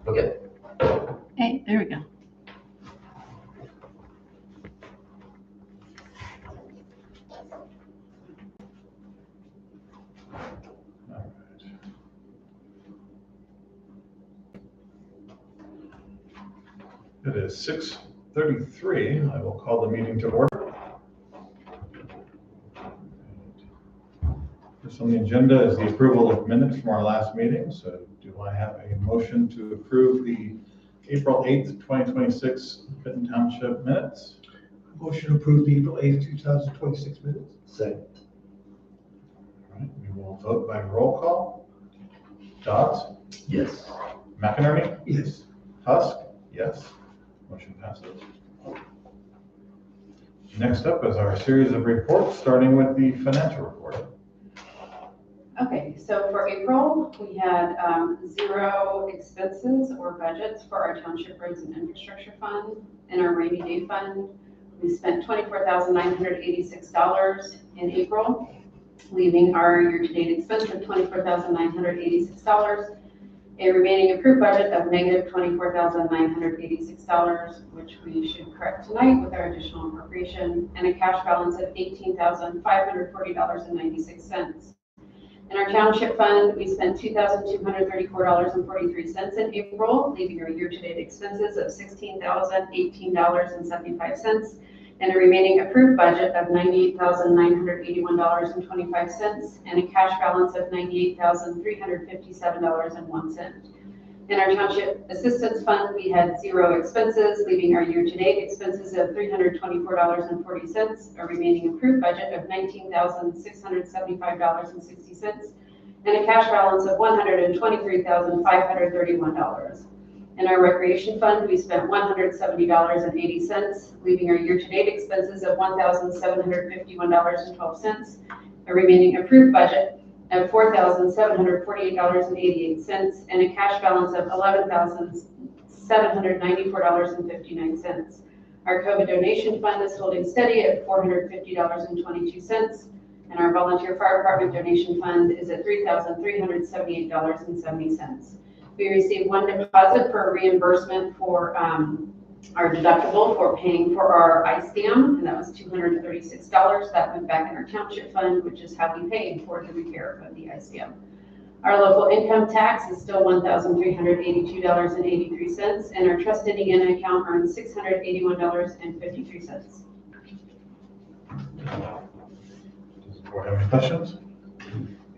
Okay. Hey, there we go. It is 6:33. I will call the meeting to order. First on the agenda is the approval of minutes from our last meeting. So do I have a motion to approve the April 8th, 2026 Benton Township minutes? Motion to approve the April 8th, 2026 minutes. Second. All right, we will vote by roll call. Dodds? Yes. McInerney? Yes. Husk? Yes. Motion passes. Next up is our series of reports, starting with the financial report. Okay, so for April, we had 0 expenses or budgets for our Township Roads and Infrastructure Fund. In our rainy day fund, we spent $24,986 in April, leaving our year-to-date expense of $24,986, a remaining approved budget of negative $24,986, which we should correct tonight with our additional appropriation, and a cash balance of $18,540.96. In our township fund, we spent $2,234.43 in April, leaving our year-to-date expenses of $16,018.75, and a remaining approved budget of $98,981.25, and a cash balance of $98,357.01. In our township assistance fund, we had 0 expenses, leaving our year-to-date expenses of $324.40, a remaining approved budget of $19,675.60, and a cash balance of $123,531. In our recreation fund, we spent $170.80, leaving our year-to-date expenses of $1,751.12, a remaining approved budget of $4,748.88, and a cash balance of $11,794.59. Our COVID donation fund is holding steady at $450.22, and our volunteer fire department donation fund is at $3,378.70. We received 1 deposit for a reimbursement for our deductible for paying for our ice dam, and that was $236. That went back in our township fund, which is how we paid for the repair of the ice dam. Our local income tax is still $1,382.83, and our trust ending in account earns $681.53. Does the board have any questions?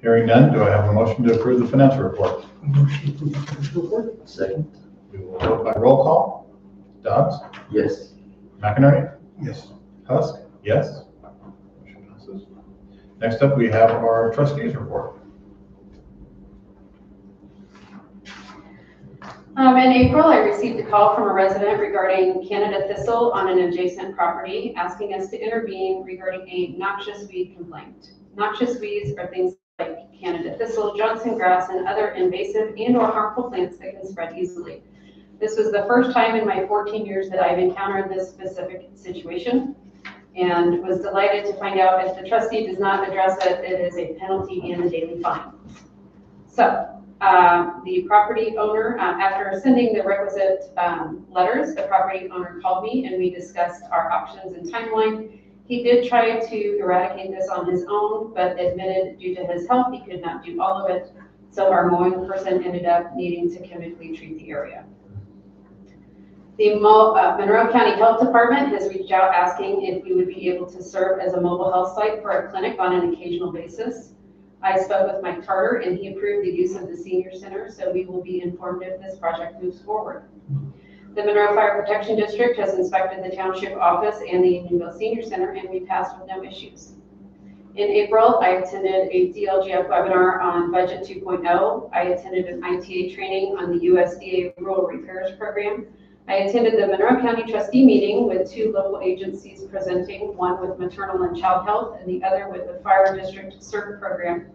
Hearing none, do I have a motion to approve the financial report? Motion to approve the financial report. Second. We will vote by roll call. Dodds? Yes. McInerney? Yes. Husk? Yes. Motion passes. Next up, we have our trustees report. In April, I received a call from a resident regarding Canada thistle on an adjacent property, asking us to intervene regarding a noxious weed complaint. Noxious weeds are things like Canada thistle, Johnson grass, and other invasive and or harmful plants that can spread easily. This was the first time in my 14 years that I've encountered this specific situation, and was delighted to find out if the trustee does not address it, it is a penalty and a daily fine. So the property owner, after sending the requisite letters, the property owner called me and we discussed our options and timeline. He did try to eradicate this on his own, but admitted due to his health, he could not do all of it. So our mowing person ended up needing to chemically treat the area. The Monroe County Health Department has reached out asking if we would be able to serve as a mobile health site for a clinic on an occasional basis. I spoke with Mike Carter and he approved the use of the senior center, so we will be informed if this project moves forward. The Monroe Fire Protection District has inspected the township office and the Unionville Senior Center, and we passed with no issues. In April, I attended a DLGF webinar on Budget 2.0. I attended an ITA training on the USDA Rural Repairs Program. I attended the Monroe County trustee meeting with 2 local agencies presenting, one with maternal and child health and the other with the fire district CERT program.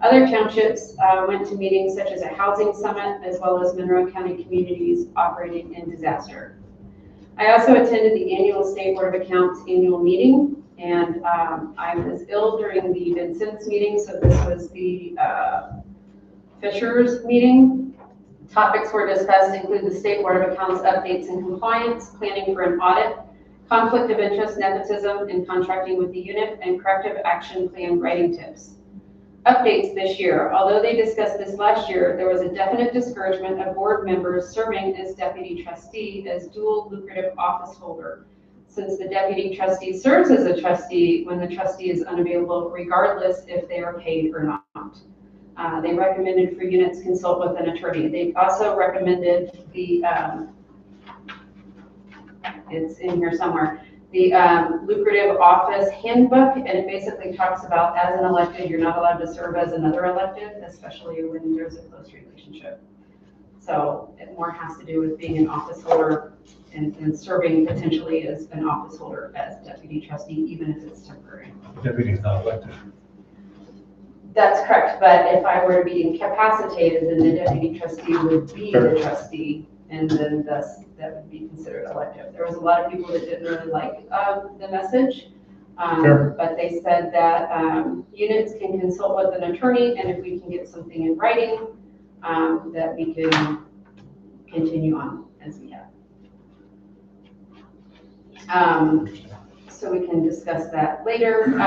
Other townships went to meetings such as a housing summit, as well as Monroe County communities operating in disaster. I also attended the annual State Board of Accounts annual meeting, and I was ill during the Vincent's meeting, so this was the Fisher's meeting. Topics were discussed include the State Board of Accounts updates and compliance, planning for an audit, conflict of interest, nepotism, and contracting with the unit, and corrective action plan writing tips. Updates this year. Although they discussed this last year, there was a definite discouragement of board members serving as deputy trustee as dual lucrative office holder, since the deputy trustee serves as a trustee when the trustee is unavailable, regardless if they are paid or not. They recommended for units consult with an attorney. They also recommended the, it's in here somewhere, the lucrative office handbook, and it basically talks about as an elected, you're not allowed to serve as another elected, especially when there's a close relationship. So it more has to do with being an office holder and serving potentially as an office holder as deputy trustee, even if it's temporary. Deputy's not elected. That's correct, but if I were to be incapacitated, then the deputy trustee would be the trustee, and then thus that would be considered elective. There was a lot of people that didn't really like the message, but they said that units can consult with an attorney, and if we can get something in writing, that we can continue on as we have. So we can discuss that later.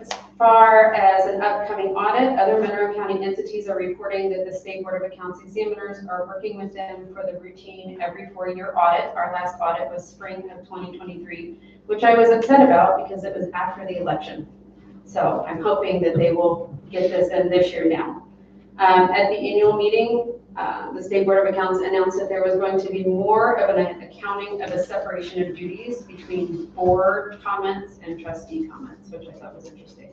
As far as an upcoming audit, other Monroe County entities are reporting that the State Board of Accounts examiners are working with them for the routine every 4-year audit. Our last audit was spring of 2023, which I was upset about because it was after the election. So I'm hoping that they will get this in this year now. At the annual meeting, the State Board of Accounts announced that there was going to be more of an accounting of a separation of duties between board comments and trustee comments, which I thought was interesting.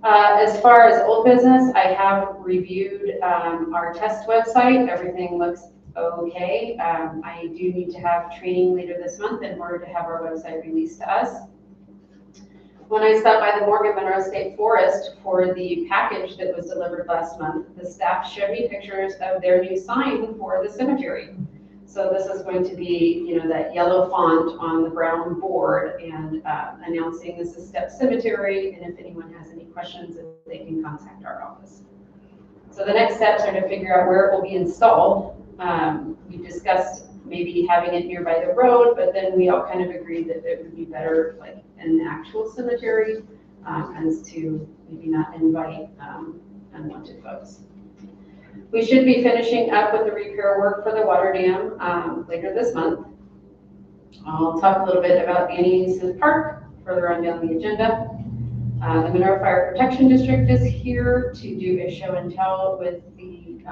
As far as old business, I have reviewed our test website. Everything looks okay. I do need to have training later this month in order to have our website released to us. When I stopped by the Morgan Monroe State Forest for the package that was delivered last month, the staff showed me pictures of their new sign for the cemetery. So this is going to be, you know, that yellow font on the brown board and announcing this is Step Cemetery, and if anyone has any questions, they can contact our office. So the next steps are to figure out where it will be installed. We discussed maybe having it nearby the road, but then we all kind of agreed that it would be better like in the actual cemetery as to maybe not invite unwanted folks. We should be finishing up with the repair work for the water dam later this month. I'll talk a little bit about Annie's Park further on down the agenda. The Monroe Fire Protection District is here to do a show and tell with the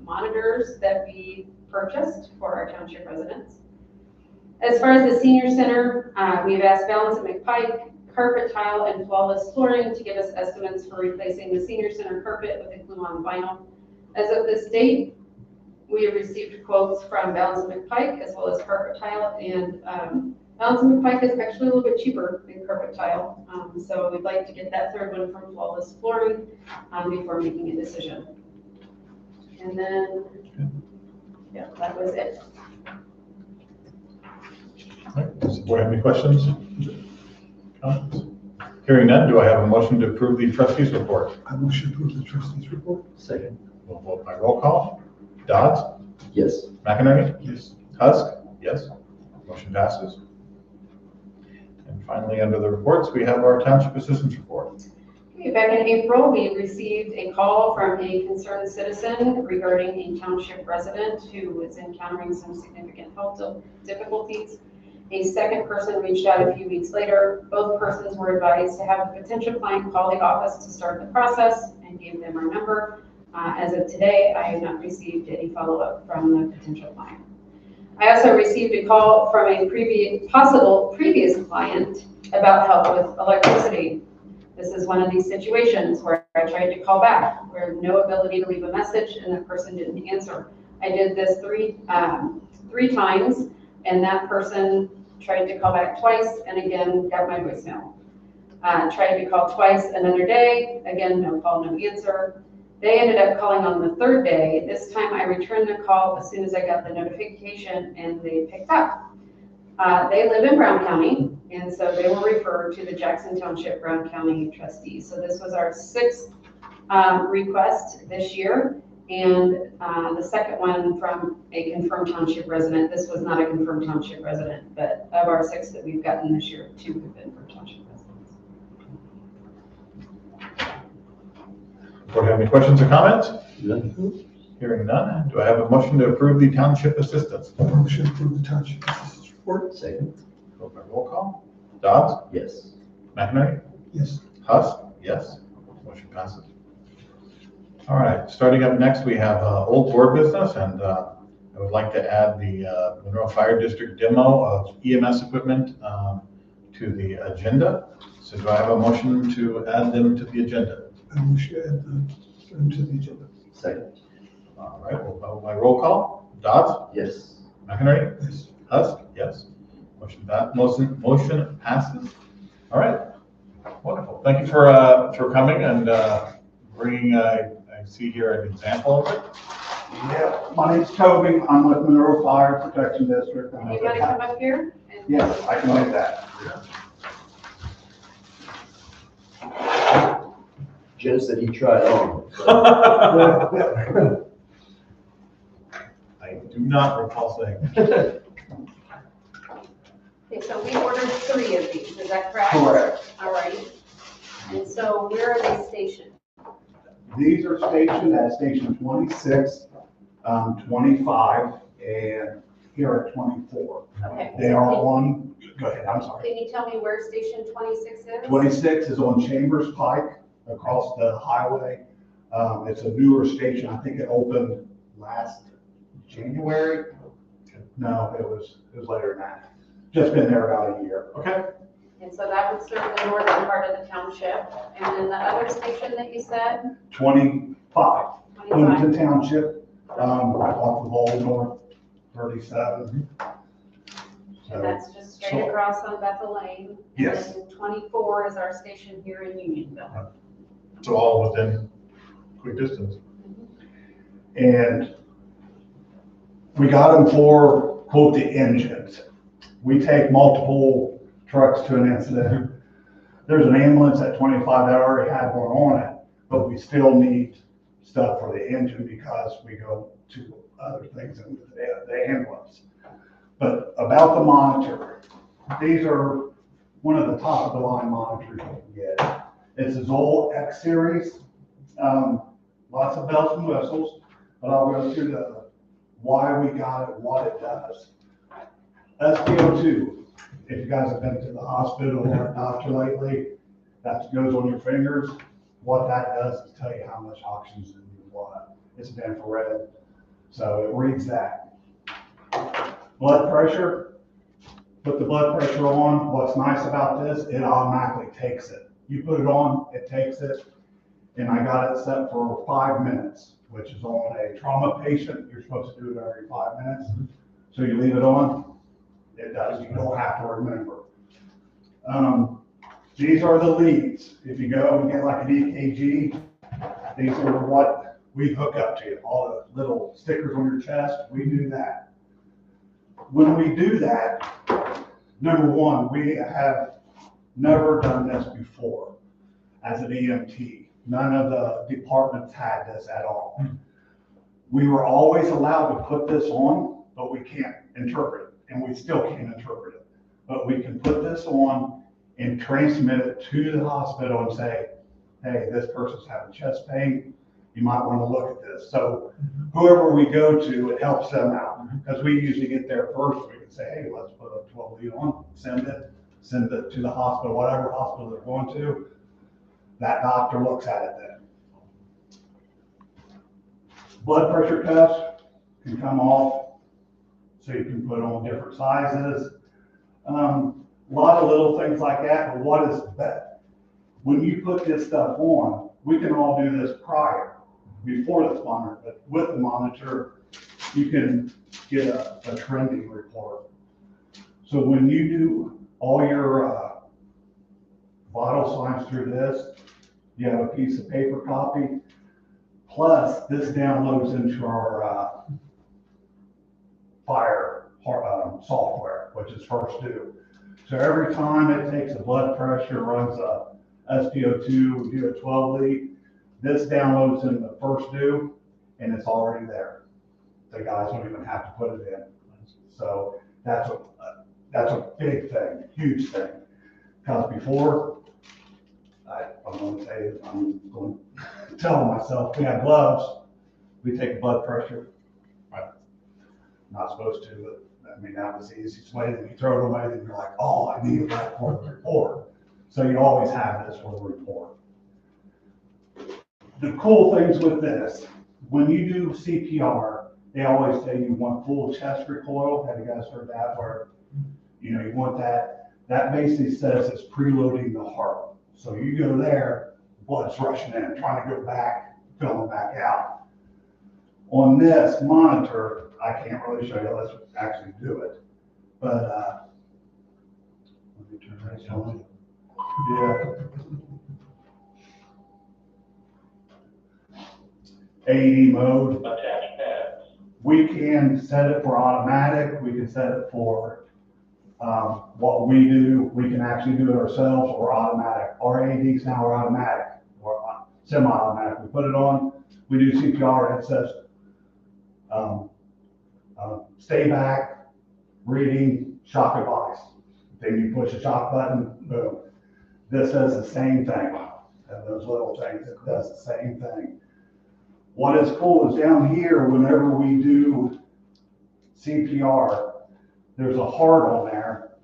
monitors that we purchased for our township residents. As far as the senior center, we've asked Balance and McPike, carpet tile, and flawless flooring to give us estimates for replacing the senior center carpet with a glue-on vinyl. As of this date, we have received quotes from Balance and McPike as well as carpet tile, and Balance and McPike is actually a little bit cheaper than carpet tile. So we'd like to get that third one from flawless flooring before making a decision. And then, yeah, that was it. All right, does the board have any questions? Comments? Hearing none, do I have a motion to approve the trustees report? I motion to approve the trustees report. Second. We'll vote by roll call. Dodds? Yes. McInerney? Yes. Husk? Yes. Motion passes. And finally, under the reports, we have our township assistance report. Okay, back in April, we received a call from a concerned citizen regarding a township resident who was encountering some significant health difficulties. A second person reached out a few weeks later. Both persons were advised to have a potential client call the office to start the process and gave them our number. As of today, I have not received any follow-up from the potential client. I also received a call from a possible previous client about help with electricity. This is one of these situations where I tried to call back, where no ability to leave a message and the person didn't answer. I did this three times, and that person tried to call back twice and again got my voicemail. Tried to call twice another day, again, no call, no answer. They ended up calling on the third day. This time I returned the call as soon as I got the notification and they picked up. They live in Brown County, and so they were referred to the Jackson Township Brown County trustees. So this was our 6th request this year, And the second one from a confirmed township resident. This was not a confirmed township resident, but of our 6 that we've gotten this year, 2 have been from township residents. Board have any questions or comments? None. Hearing none, do I have a motion to approve the township assistance? Motion to approve the township assistance report. Second. Go by roll call. Dodds? Yes. McInerney? Yes. Huss? Yes. Motion passes. All right, starting up next, we have old board business, and I would like to add the Monroe Fire District demo of EMS equipment to the agenda. So do I have a motion to add them to the agenda? I motion to add them to the agenda. Second. All right, we'll go by roll call. Dodds? Yes. McInerney? Yes. Huss? Yes. Motion passes. All right, wonderful. Thank you for coming and bringing, I see here an example of it. Yeah, my name's Toby. I'm with Monroe Fire Protection District. You want to come up here? Yes, I can make that. Jen said he tried on. I do not recall saying that. Okay, so we ordered 3 of these, is that correct? Correct. All right. And so where are they stationed? These are stationed at station 26, 25, and here at 24. Okay. They are on, go ahead, I'm sorry. Can you tell me where station 26 is? 26 is on Chambers Pike across the highway. It's a newer station. I think it opened last January. No, it was later than that. Just been there about a year. Okay. And so that would serve the northern part of the township. And then the other station that you said? 25, 25. Benton Township, off of Old North 37. And that's just straight across on Bethel Lane. Yes. And then 24 is our station here in Unionville. So all within quick distance. And we got them for, quote, the engines. We take multiple trucks to an incident. There's an ambulance at 25 that already had one on it, but we still need stuff for the engine because we go to other things in the ambulance. But about the monitor, these are one of the top of the line monitors you can get. It's a Zoll X series, lots of bells and whistles, but I'll go through the why we got it, what it does. SpO2, if you guys have been to the hospital or a doctor lately, that goes on your fingers. What that does is tell you how much oxygen's in your blood. It's an infrared, so it reads that. Blood pressure, put the blood pressure on. What's nice about this, it automatically takes it. You put it on, it takes it, and I got it set for 5 minutes, which is on a trauma patient. You're supposed to do it every 5 minutes. So you leave it on, it does. You don't have to remember. These are the leads. If you go and get like an EKG, these are what we hook up to. All the little stickers on your chest, we do that. When we do that, number one, we have never done this before as an EMT. None of the departments had this at all. We were always allowed to put this on, but we can't interpret it, and we still can't interpret it. But we can put this on and transmit it to the hospital and say, hey, this person's having chest pain. You might want to look at this. So whoever we go to, it helps them out because we usually get there first. We can say, hey, let's put a 12 lead on, send it to the hospital, whatever hospital they're going to. That doctor looks at it then. Blood pressure cuffs can come off, so you can put on different sizes. A lot of little things like that, but what is that? When you put this stuff on, we can all do this before this monitor, but with the monitor, you can get a trending report. So when you do all your vital signs through this, you have a piece of paper copy, plus this downloads into our fire software, which is First Due. So every time it takes a blood pressure, runs a SpO2, we do a 12 lead, this downloads in the First Due, and it's already there. The guys don't even have to put it in. So that's a big thing, huge thing. Because before, I'm going to say, I'm going to tell myself, we have gloves, we take blood pressure. Right. Not supposed to, but I mean, that was the easiest way. Then you throw it away, then you're like, oh, I need that for the report. So you always have this for the report. The cool things with this, when you do CPR, they always say you want full chest recoil. Have you guys heard that? Where, you know, you want that. That basically says it's preloading the heart. So you go there, blood's rushing in, trying to go back, filling back out. On this monitor, I can't really show you. Let's actually do it. But let me turn this on. Yeah. AED mode. Attach pads. We can set it for automatic. We can set it for what we do. We can actually do it ourselves or automatic. Our AEDs now are automatic or semi-automatic. We put it on, we do CPR, and it says stay back, breathing, shock advice. Then you push the shock button, boom. This does the same thing. And those little things, it does the same thing. What is cool is down here, whenever we do CPR, there's a heart on there,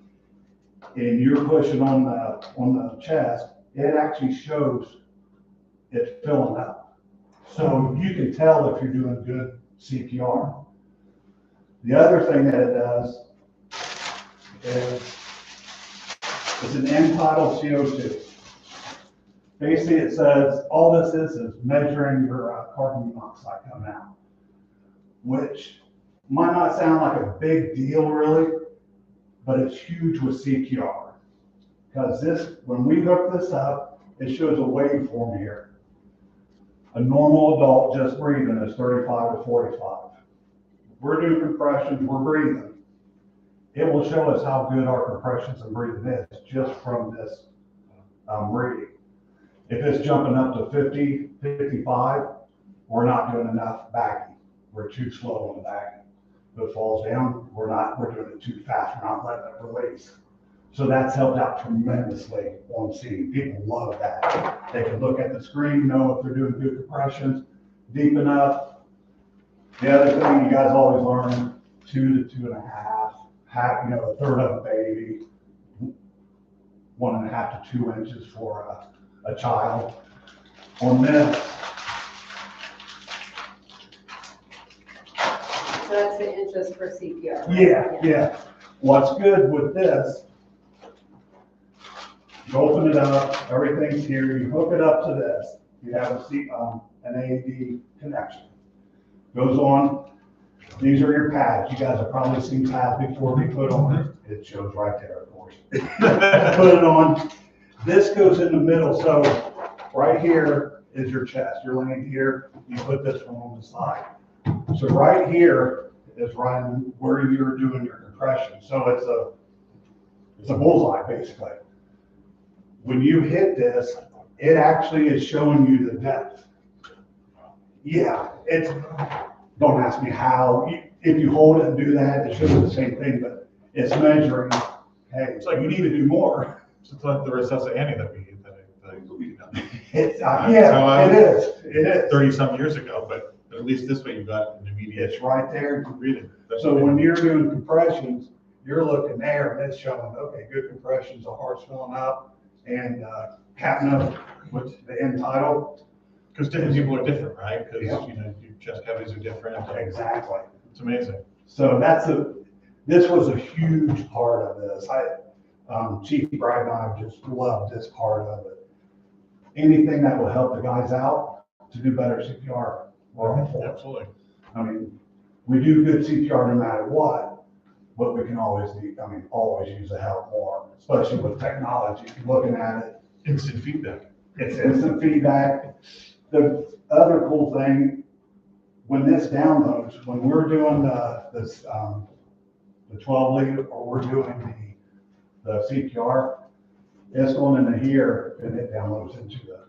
and you're pushing on the chest, it actually shows it's filling up. So you can tell if you're doing good CPR. The other thing that it does is it's an end-tidal CO2. Basically, it says all this is measuring your carbon monoxide coming out, which might not sound like a big deal really, but it's huge with CPR. Because this, when we hook this up, it shows a waveform here. A normal adult just breathing is 35 to 45. If we're doing compressions, we're breathing. It will show us how good our compressions and breathing is just from this reading. If it's jumping up to 50, 55, we're not doing enough bagging. We're too slow on bagging. If it falls down, we're doing it too fast. We're not letting it release. So that's helped out tremendously on seeing. People love that. They can look at the screen, know if they're doing good compressions, deep enough. The other thing you guys always learn, 2 to 2.5, a third of a baby, 1.5 to 2 inches for a child. On this, So that's the inches for CPR. Right? yeah. What's good with this, you open it up, everything's here, you hook it up to this, you have an AED connection. Goes on, these are your pads. You guys have probably seen pads before we put on. It shows right there, of course. Put it on. This goes in the middle, so right here is your chest. You're laying here, you put this one on the side. So right here is right where you're doing your compression. So it's a bullseye basically. When you hit this, it actually is showing you the depth. Yeah, don't ask me how. If you hold it and do that, it shows the same thing, but it's measuring, hey, it's like you need to do more. It's like the resuscitation that we It is. 30-some years ago, but at least this way you got an immediate. It's right there. Breathing. So when you're doing compressions, you're looking there and it's showing, okay, good compressions, the heart's filling up, and capping up with the end tidal. Because different people are different, right? Because Yeah. your chest cavities are different. Exactly. It's amazing. So this was a huge part of this. Chief Brad and I just love this part of it. Anything that will help the guys out to do better CPR, we're all for it. Absolutely. I mean, we do good CPR no matter what, but we can always use the help more, especially with technology. Looking at it, Instant feedback. it's instant feedback. The other cool thing, when this downloads, when we're doing the 12 lead or we're doing the CPR, it's going into here and it downloads into the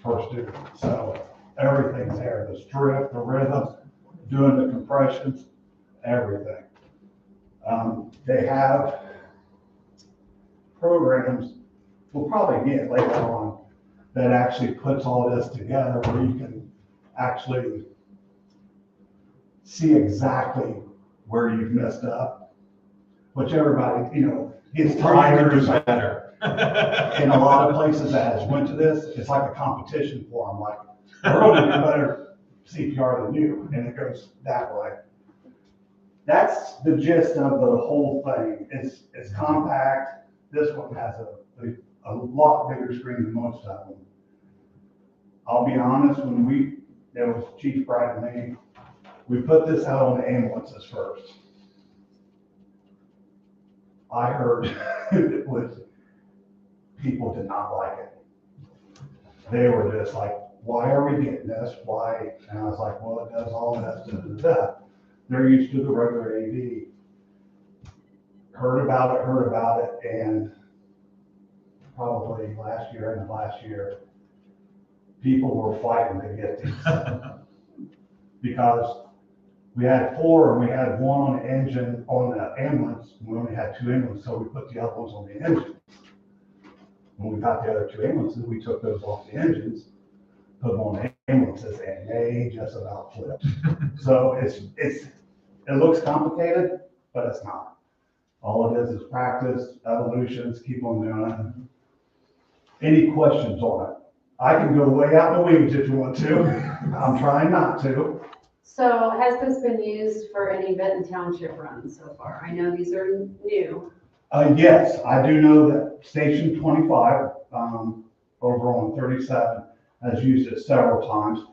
first dude. So everything's there, the strip, the rhythm, doing the compressions, everything. They have programs we'll probably get later on that actually puts all this together where you can actually see exactly where you've messed up, which everybody, gets tired. Is better. In a lot of places that has went to this, it's like a competition for them, like, we're gonna do better CPR than you, and it goes that way. That's the gist of the whole thing. It's compact. This one has a lot bigger screen than most of them. I'll be honest, it was Chief Brad and me, we put this out on the ambulances first. I heard it was, people did not like it. They were just like, why are we getting this? Why? And I was like, well, it does all this, da, da, da. They're used to the regular AD. Heard about it, and probably last year, people were fighting to get these. Because we had 4 and we had 1 on the engine, on the ambulance. We only had 2 ambulances, so we put the other ones on the engine. When we got the other 2 ambulances, we took those off the engines, put them on the ambulances, and they just about flipped. So it looks complicated, but it's not. All it is practice, evolutions, keep on doing it. Any questions on it? I can go way out in the weeds if you want to. I'm trying not to. So has this been used for any Benton Township runs so far? I know these are new. Yes, I do know that Station 25, over on 37, has used it several times.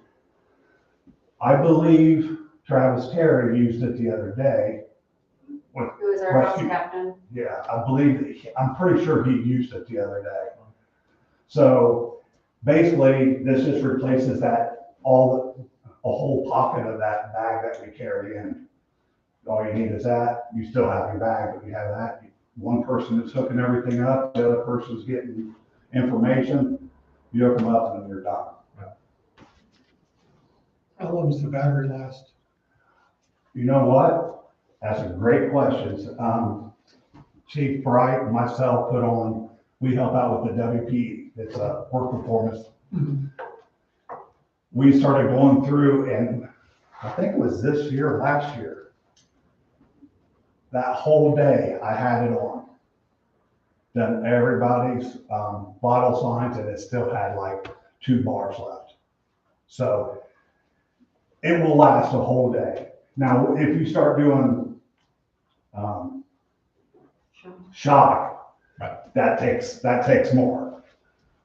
I believe Travis Terry used it the other day. Who is our house captain? Yeah, I'm pretty sure he used it the other day. So basically, this just replaces a whole pocket of that bag that we carry in. All you need is that. You still have your bag, but you have that. One person is hooking everything up, the other person's getting information. You hook them up and then you're done. How long does the battery last? You know what? That's a great question. Chief Bright and myself we help out with the WP. It's a work performance. We started going through, and I think it was this year, or last year, that whole day I had it on. Done everybody's vital signs, and it still had like 2 bars left. So it will last a whole day. Now, if you start doing shock, right, that takes more.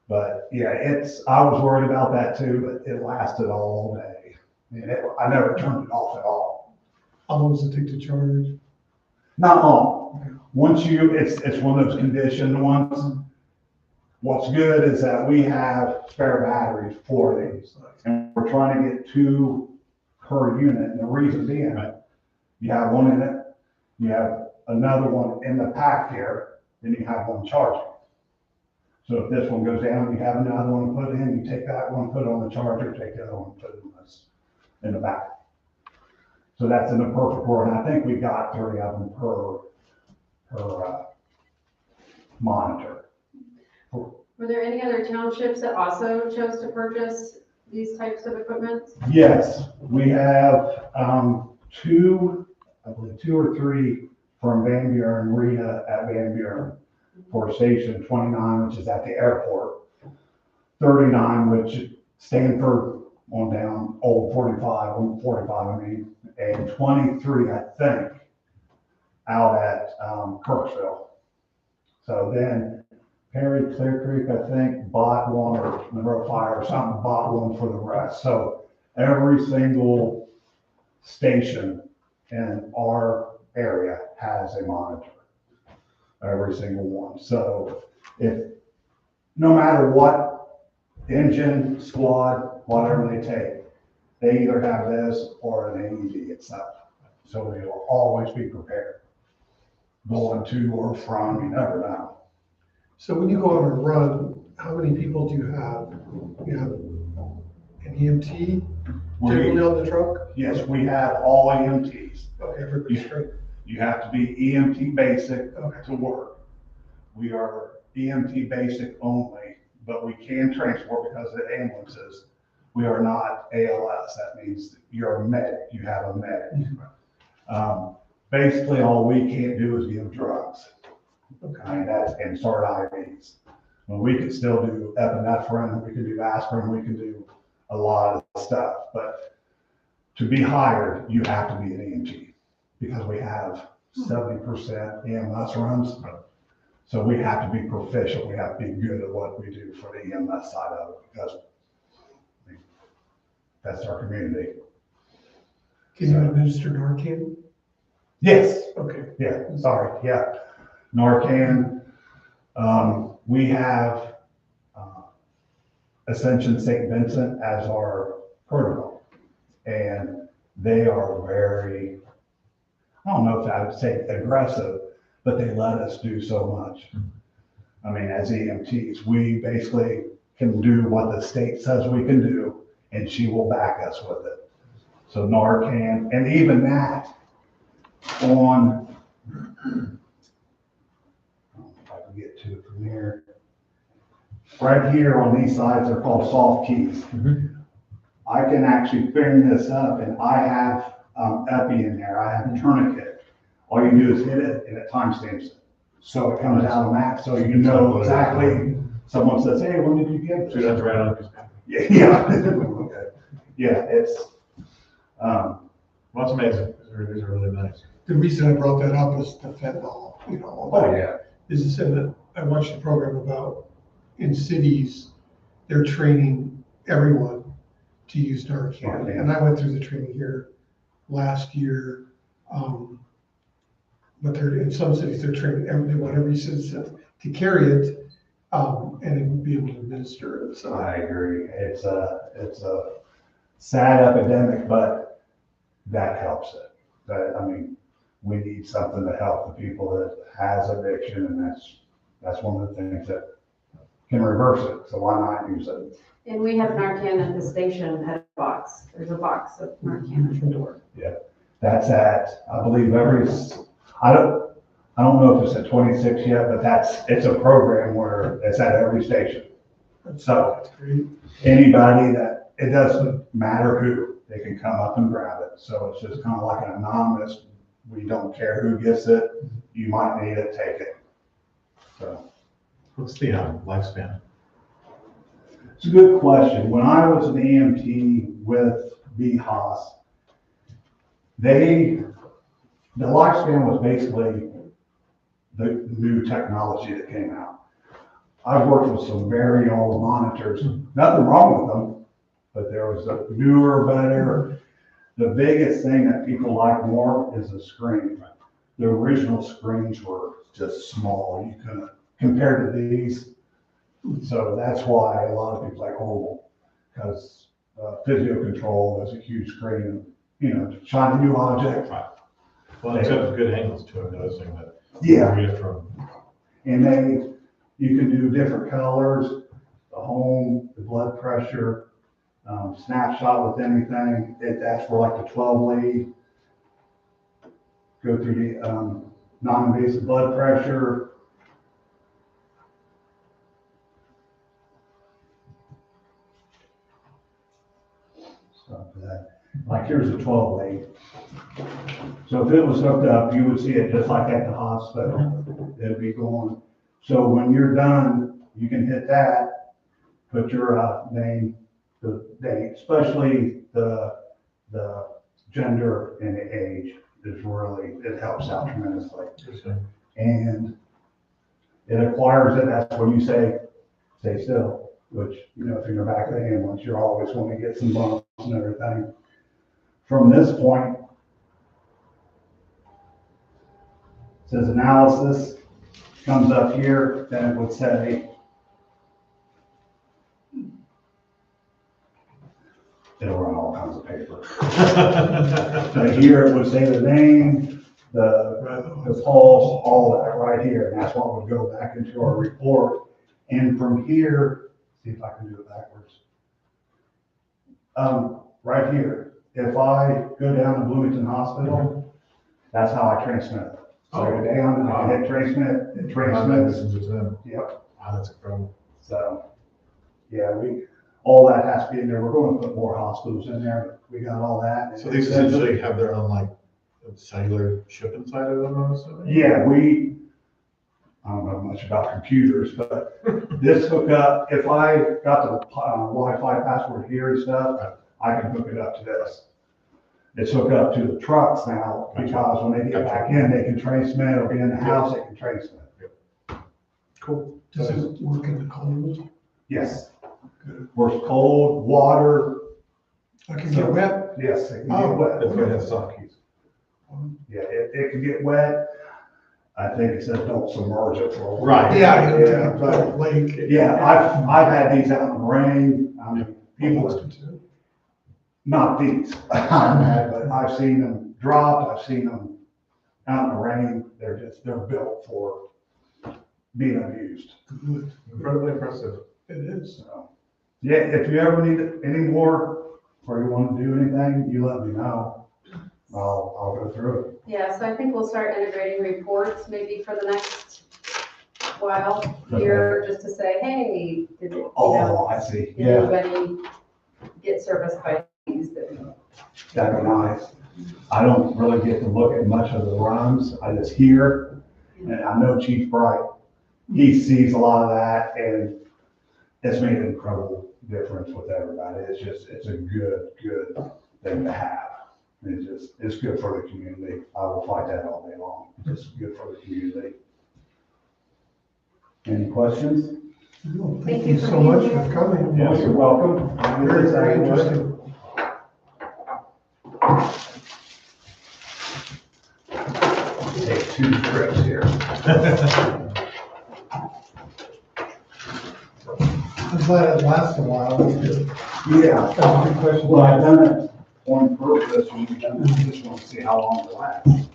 But yeah, I was worried about that too, but it lasted all day. And I never turned it off at all. How long does it take to charge? Not long. Once it's one of those conditioned ones. What's good is that we have spare batteries for these, and we're trying to get 2 per unit. And the reason being, you have one in it, you have another one in the pack here, then you have one charging. So if this one goes down, you have another one to put in, you take that one, put it on the charger, take the other one, put it in the back. So that's in the perfect world, and I think we got 3 of them per monitor. Were there any other townships that also chose to purchase these types of equipment? Yes, we have 2, I believe 2 or 3 from Van Buren, Rita at Van Buren for Station 29, which is at the airport. 39, which Stanford on down, old 45 I mean, and 23, I think, out at Kirksville. So then Perry, Clear Creek, I think, bought one, or Monroe Fire or something, bought one for the rest. So every single station in our area has a monitor. Every single one. So no matter what engine, squad, whatever they take, they either have this or an AED itself. So they will always be prepared. Going to or from, you never know. So when you go on a run, how many people do you have? You have an EMT generally We, on the truck? yes, we have all EMTs. Okay, everybody's straight. You have to be EMT basic Okay. to work. We are EMT basic only, but we can transport because of the ambulances. We are not ALS. That means you're a medic. You have a medic. Basically, all we can't do is give drugs. I mean, that's, and start IVs. Well, we can still do epinephrine, we can do aspirin, we can do a lot of stuff. But to be hired, you have to be an EMT because we have 70% EMS runs. So we have to be proficient. We have to be good at what we do for the EMS side of it because that's our community. Can you administer Narcan? Yes. Okay. Yeah, sorry, yeah. Narcan, we have Ascension St. Vincent as our protocol. And they are very, I don't know if I would say aggressive, but they let us do so much. I mean, as EMTs, we basically can do what the state says we can do, and she will back us with it. So Narcan, and even that on, I don't know if I can get to it from here. Right here on these sides, they're called soft keys. I can actually bring this up and I have epi in there, I have a tourniquet. All you do is hit it and it timestamps it. So it comes out of that, so you know exactly, someone says, hey, when did you get So this? that's right on the piece of paper. Yeah. Okay. Yeah, it's, Well, that's amazing. These are really nice. The reason I brought that up is the fentanyl, you know, all that. yeah. Is to say that I watched a program about in cities, they're training everyone to use Narcan. Narcan. And I went through the training here last year. But they're, in some cities, they're training, they want every citizen to carry it, and then be able to administer it, so. I agree. It's a sad epidemic, but that helps it. But, I mean, we need something to help the people that has addiction, and that's one of the things that can reverse it, so why not use it? And we have Narcan at the station at a box. There's a box of Narcan at the door. That's at, I believe I don't know if it's at 26 yet, but it's a program where it's at every station. So That's great. anybody that, it doesn't matter who, they can come up and grab it. So it's just kind of like an anonymous, we don't care who gets it, you might need it, take it. So What's the lifespan? it's a good question. When I was an EMT with VHOS, the lifespan was basically the new technology that came out. I've worked with some very old monitors, nothing wrong with them, but there was a newer, better. The biggest thing that people like more is the screen. The original screens were just small, you couldn't, compared to these. So that's why a lot of people like old, because physio control is a huge screen, you know, shiny new object. Well, it's got good angles to it, noticing that. Yeah. Read it from. And you can do different colors, the home, the blood pressure, snapshot with anything. That's for like the 12 lead. Go through the non-invasive blood pressure. Stop that. Like here's a 12 lead. So if it was hooked up, you would see it just like at the hospital. It'd be going. So when you're done, you can hit that, put your name, the date, especially the gender and the age is really, it helps out tremendously. And it acquires it, that's when you say, stay still, which, you know, if you're in the back of the ambulance, you're always going to get some bumps and everything. From this point, it says analysis, comes up here, then it would say, it'll run all kinds of paper. But here it would say the name, the pulse, all that right here, and that's what would go back into our report. And from here, see if I can do it backwards. Right here, if I go down to Bloomington Hospital, that's how I transmit. So I go down, I hit transmit, it transmits. Listens to them. Yep, Wow, that's incredible. so, yeah, all that has to be in there. We're going to put more hospitals in there, but we got all that. So these essentially have their own like cellular chip inside of them, I'm assuming? Yeah, I don't know much about computers, but this hookup, if I got the Wi-Fi password here and stuff, I can hook it up to this. It's hooked up to the trucks now, because when they get back in, they can transmit, or be in the house, they can transmit. Cool. Does it work in the cold? Yes. Works cold, water, I can get wet? yes, it can Oh. get wet. That's why it has soft keys. Yeah, it can get wet. I think it says don't submerge it for a while. Right. Yeah, Yeah, but, lake. yeah, I've had these out in the rain. I mean, people, not these, but I've seen them drop, I've seen them out in the rain. They're built for being abused. Good. Incredibly impressive. It is. So, yeah, if you ever need any more, or you want to do anything, you let me know. I'll go through it. Yeah, so I think we'll start integrating reports maybe for the next while here, just to say, hey, did it, you Oh, know, I see. did Yeah, anybody get serviced by these that that'd be nice. I don't really get to look at much of the runs. I just hear, and I know Chief Bright, he sees a lot of that, and it's made an incredible difference with everybody. It's a good thing to have. It's good for the community. I will fight that all day long. It's good for the community. Any questions? No, Thank Thank you you for so being much here. for coming. Well, you're welcome. Very, very interesting. Take 2 trips here. I'm glad it lasts a while. That's good. Yeah. That's a good question. Well, I've done it on purpose, and we just want to see how long it lasts.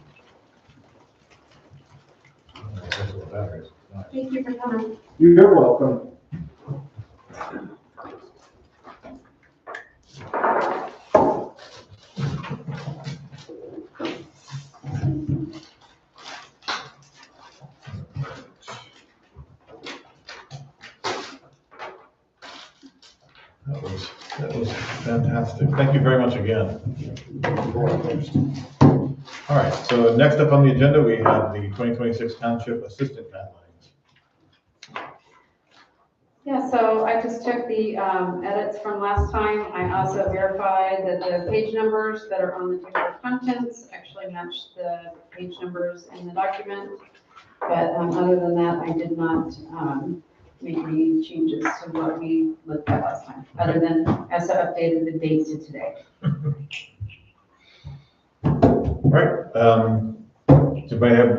Thank you for coming. You're welcome. That was fantastic. Thank you very much again. All right, so next up on the agenda, we have the 2026 Township Assistant Guidelines. Yeah, so I just took the edits from last time. I also verified that the page numbers that are on the table of contents actually match the page numbers in the document. But other than that, I did not make any changes to what we looked at last time, other than as I updated the date to today. All right,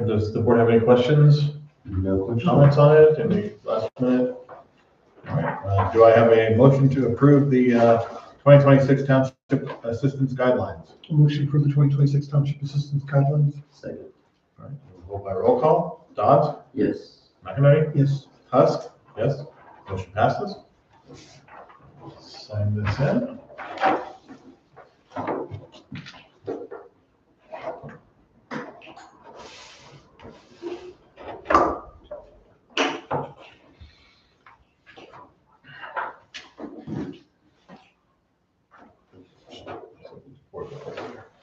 does the board have any questions, No question. comments on it, any last minute? All right, do I have a motion to approve the 2026 Township Assistance Guidelines? Motion for the 2026 Township Assistance Guidelines? Second. All right, we'll go by roll call. Dodds? Yes. McInerney? Yes. Husk? Yes. Motion passes. Sign this in.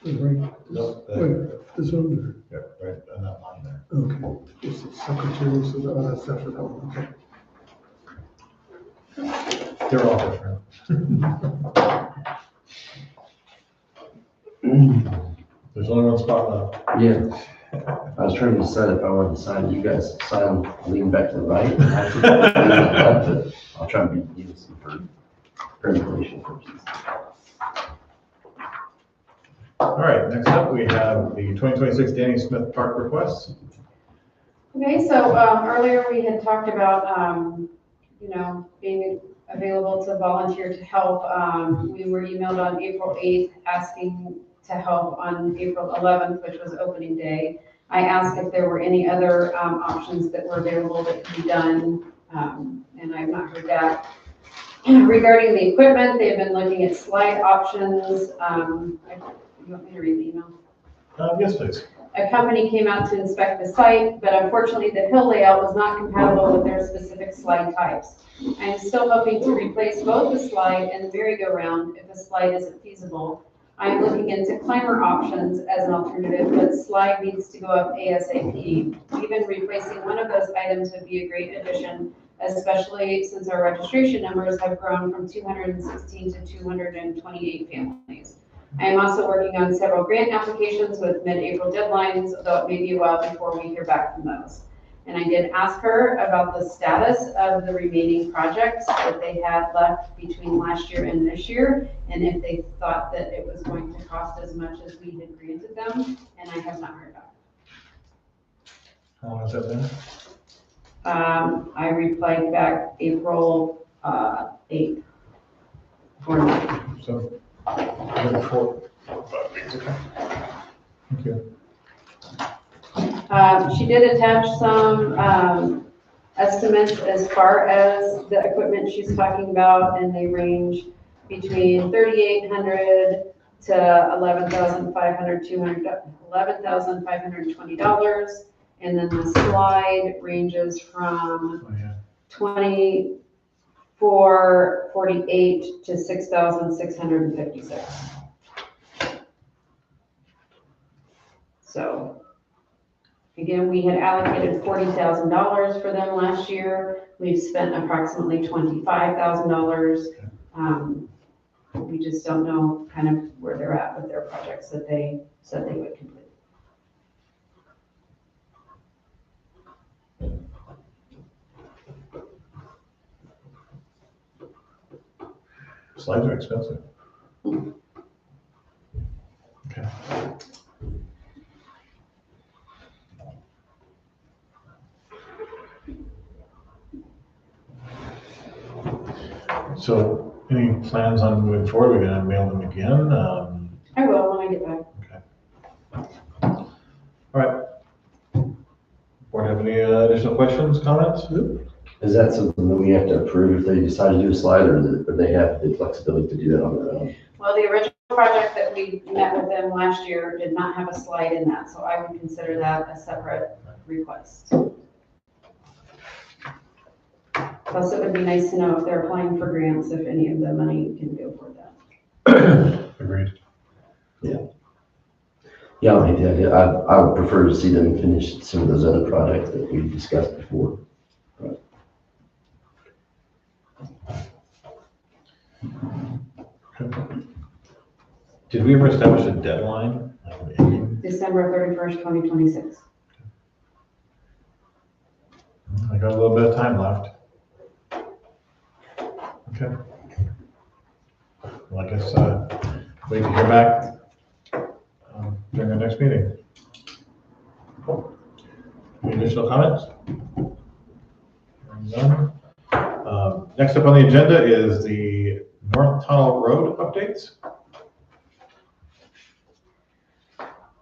Right. No, Wait, this under, yeah, right, on that line there. okay. This is secretary, so that's separate, okay. They're all different. There's only one spot left. Yeah. I was trying to decide if I wanted to sign, you guys sign, lean back to the right. But I'll try and be easy for presentation purposes. All right, next up, we have the 2026 Danny Smith Park requests. Okay, so earlier we had talked about, being available to volunteer to help. We were emailed on April 8th asking to help on April 11th, which was opening day. I asked if there were any other options that were available that could be done, and I have not heard back. Regarding the equipment, they've been looking at slide options. You want me to read the email? Yes, please. A company came out to inspect the site, but unfortunately the hill layout was not compatible with their specific slide types. I am still hoping to replace both the slide and the merry-go-round if a slide isn't feasible. I am looking into climber options as an alternative, but slide needs to go up ASAP. Even replacing one of those items would be a great addition, especially since our registration numbers have grown from 216 to 228 families. I am also working on several grant applications with mid-April deadlines, though it may be a while before we hear back from those. And I did ask her about the status of the remaining projects that they had left between last year and this year, and if they thought that it was going to cost as much as we had granted them, and I have not heard back. How long has that been? I replied back April 8th. So, 4 5 weeks, okay. Thank you. She did attach some estimates as far as the equipment she's talking about, and they range between $3,800 to $11,520. And then the slide ranges from Oh, yeah. $2,448 to $6,656. So again, we had allocated $40,000 for them last year. We've spent approximately $25,000. We just don't know kind of where they're at with their projects that they said they would complete. Slides are expensive. Okay. So, any plans on moving forward? We're gonna mail them again? I will when I get back. Okay. All right. Board have any additional questions, comments? Is that something that we have to approve if they decide to do a slide, or they have the flexibility to do that on their own? Well, the original project that we met with them last year did not have a slide in that, so I would consider that a separate request. Plus, it would be nice to know if they're applying for grants, if any of the money can go for that. Agreed. Yeah, I like the idea. I would prefer to see them finish some of those other projects that we discussed before. Did we ever establish a deadline? December 31st, 2026. I got a little bit of time left. Okay. Well, I guess, wait to hear back during our next meeting. Cool. Any additional comments? None. Next up on the agenda is the North Tunnel Road updates.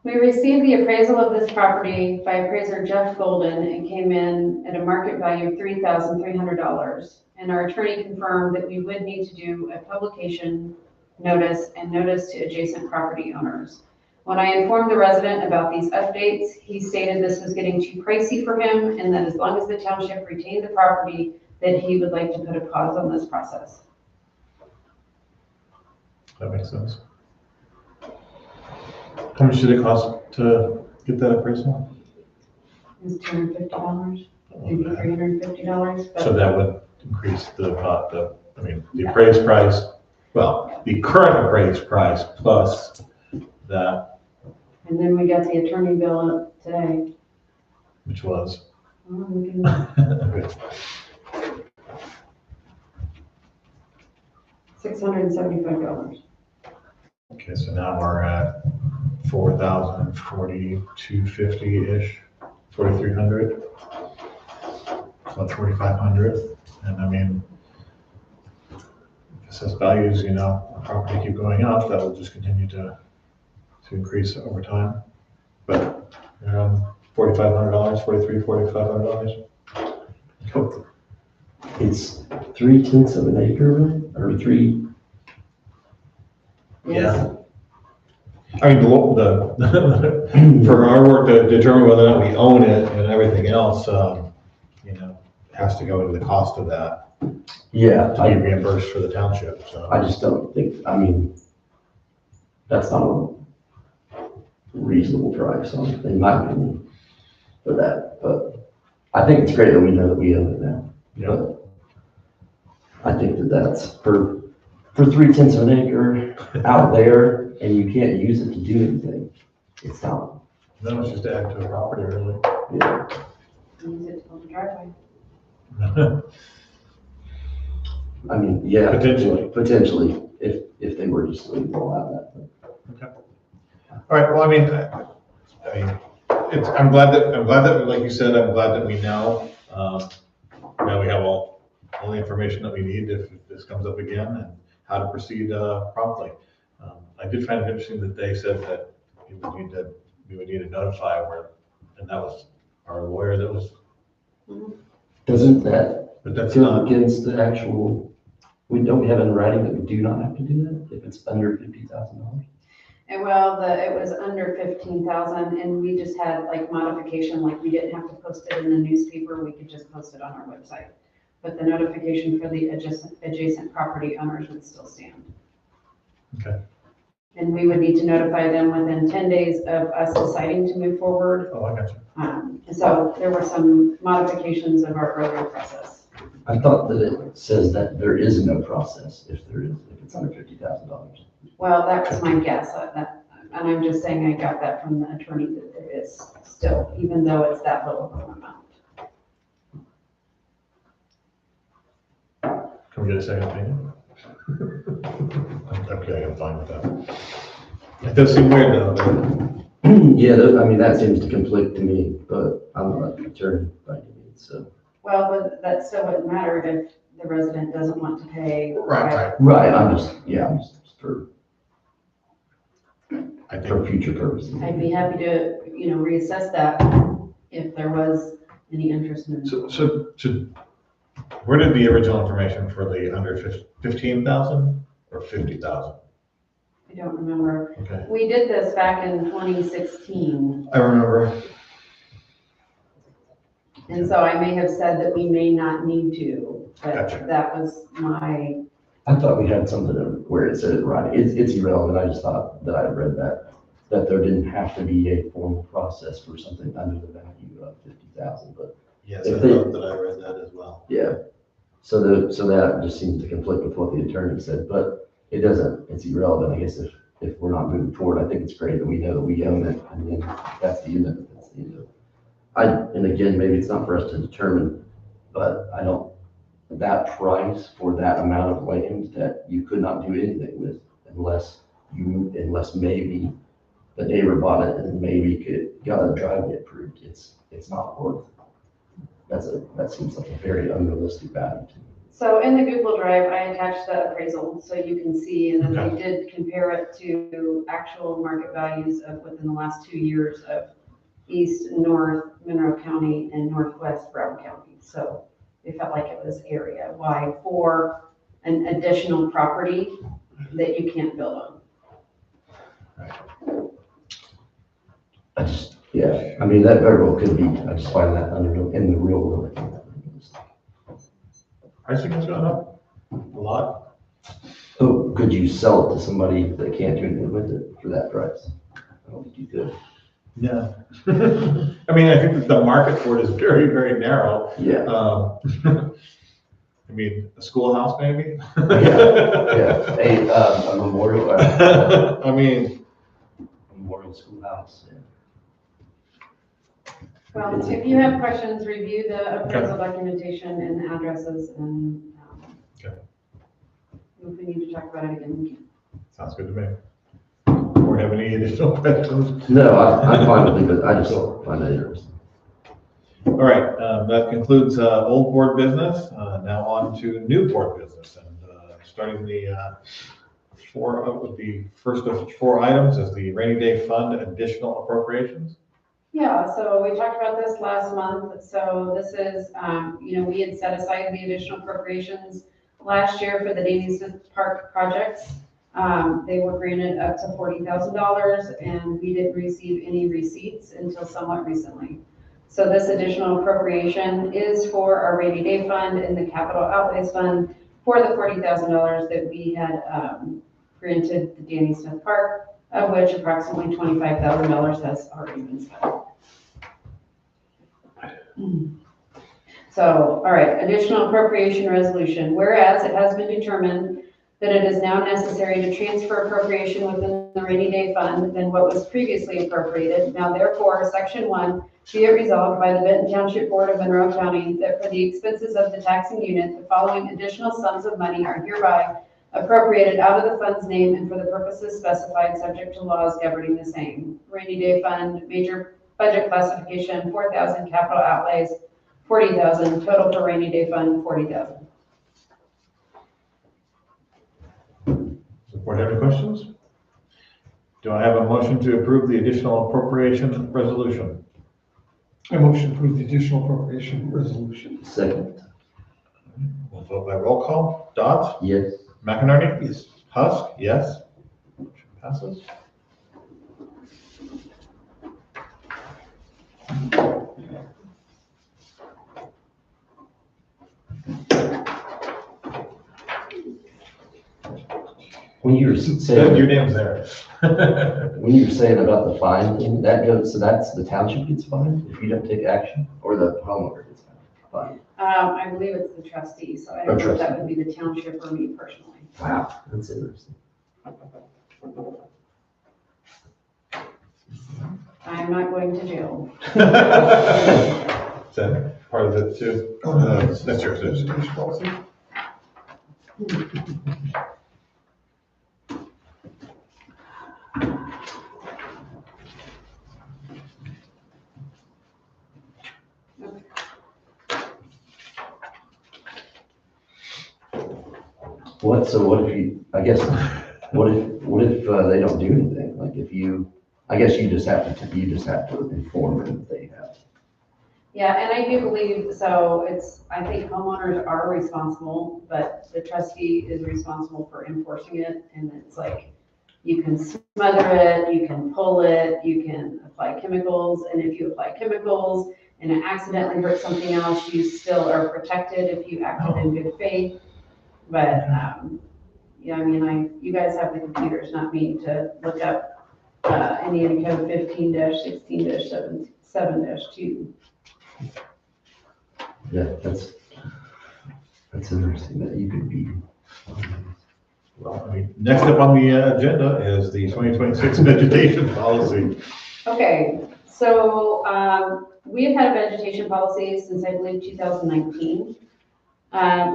We received the appraisal of this property by appraiser Jeff Golden and came in at a market value of $3,300. And our attorney confirmed that we would need to do a publication notice and notice to adjacent property owners. When I informed the resident about these updates, he stated this was getting too pricey for him and that as long as the township retained the property, that he would like to put a pause on this process. That makes sense. How much did it cost to get that appraisal? It was $250, maybe $350. So that would increase the appraised price, well, the current appraised price plus that, And then we got the attorney bill today. which was. Oh, we can- $675. Okay, so now we're at 4,042.50-ish, 4,300, about 4,500. And I mean, if assessed values, property keep going up, that will just continue to increase over time. But $4,500, $4,500. It's 3/10 of an acre, or three? Yeah. I mean, for our work to determine whether or not we own it and everything else, has to go into the cost of that Yeah, to be reimbursed for the township, so. I just don't think, I mean, that's not a reasonable price, in my opinion, for that, but I think it's great that we know that we own it now. Yeah. But I think that that's for 3/10 of an acre out there, and you can't use it to do anything. It's not, No, it's just add to a property, really. yeah. Use it to build a driveway. I mean, yeah. Potentially. If they were just to roll out that. All right, well, I mean, I'm glad that, like you said, I'm glad that we know. Now we have all the information that we need if this comes up again and how to proceed promptly. I did find it interesting that they said that we would need to notify and that was our lawyer that was, Doesn't that but that's go not, against the actual, we have in writing that we do not have to do that if it's under $50,000? And well, it was under 15,000 and we just had like modification, like we didn't have to post it in the newspaper, we could just post it on our website. But the notification for the adjacent property owners would still stand. okay. And we would need to notify them within 10 days of us deciding to move forward. Oh, I got you. So there were some modifications of our earlier process. I thought that it says that there is no process if it's under $50,000. Well, that was my guess, and I'm just saying I got that from the attorney that there is still, even though it's that little of an amount. Can we get a second opinion? Okay, I'm fine with that. It does seem weird though. Yeah, I mean, that seems to conflict to me, but I'm not an attorney by any means, so. Well, but that still wouldn't matter if the resident doesn't want to pay. Right. Right, I'm just for I think, future purposes. I'd be happy to, reassess that if there was any interest in. so where did the original information for the under 15,000 or 50,000? I don't remember. Okay. We did this back in 2016, I remember. and so I may have said that we may not need to, but Gotcha. that was my, I thought we had something where it said it right. It's irrelevant. I just thought that I read that there didn't have to be a formal process for something under the value of 50,000, but Yes, If I they- thought that I read that as well. yeah. So that just seems to conflict with what the attorney said, but it doesn't, it's irrelevant. I guess if we're not moving forward, I think it's great that we know that we own it, and then that's the end of it. That's the end of it. And again, maybe it's not for us to determine, but that price for that amount of land that you could not do anything with unless maybe the neighbor bought it and maybe got a driveway approved. It's not worth. That seems like a very unrealistic value to me. so in the Google Drive, I attached the appraisal so you can see, and then they did compare it to actual market values of within the last 2 years of East, North, Monroe County, and Northwest Brown County. So they felt like it was area wide for an additional property that you can't build on. I mean, that very well could be. I just find that in the real world. Pricing has gone up a lot. Oh, could you sell it to somebody that can't do anything with it for that price? I don't think you could. Yeah. I mean, I think that the market for it is very, very narrow. Yeah, I mean, a schoolhouse maybe? yeah. A memorial, I mean, memorial schoolhouse. Yeah. Well, if you have questions, review the appraisal documentation and the addresses, and Okay. if we need to talk about it again, we can. sounds good to me. Or have any additional questions? No, I'm fine with it, but I just find that interesting. All right, that concludes old board business. Now on to new board business, and starting the first of 4 items is the rainy day fund additional appropriations. Yeah, so we talked about this last month. So this is, we had set aside the additional appropriations last year for the Danny Smith Park projects. They were granted up to $40,000 and we didn't receive any receipts until somewhat recently. So this additional appropriation is for our rainy day fund and the capital outlays fund for the $40,000 that we had granted the Danny Smith Park, of which approximately $25,000 has already been spent. So, all right, additional appropriation resolution. Whereas it has been determined that it is now necessary to transfer appropriation within the rainy day fund than what was previously appropriated. Now therefore, section 1, be it resolved by the Benton Township Board of Monroe County that for the expenses of the taxing unit, the following additional sums of money are hereby appropriated out of the fund's name and for the purposes specified subject to laws governing the same. Rainy day fund, major budget classification, 4,000, capital outlays, 40,000, total for rainy day fund, 40,000. Board have any questions? Do I have a motion to approve the additional appropriation resolution? I motion to approve the additional appropriation resolution. Second, We'll vote by roll call. Dodds? yes. McInerney? Yes. Husk? Yes. Motion passes. When you were Your saying, name's there. when you were saying about the fine thing, that goes, so that's the township gets fined if you don't take action, or the homeowner gets fined? I believe it's the trustee, so I don't know if that would be the township or me personally. Wow, that's interesting. I'm not going to jail. Is that part of it too? That's yours. Education policy. What if you, I guess, what if they don't do anything? Like if you, I guess you just have to inform them that they have. Yeah, and I do believe, so I think homeowners are responsible, but the trustee is responsible for enforcing it. And it's like, you can smother it, you can pull it, you can apply chemicals. And if you apply chemicals and it accidentally hurts something else, you still are protected if you acted in good faith. But, yeah, I mean, you guys have the computers, not me, to look up Indiana Code 15-16-7-2. Yeah, that's interesting that you could be. Well, I mean, next up on the agenda is the 2026 vegetation policy. Okay, so we've had a vegetation policy since I believe 2019.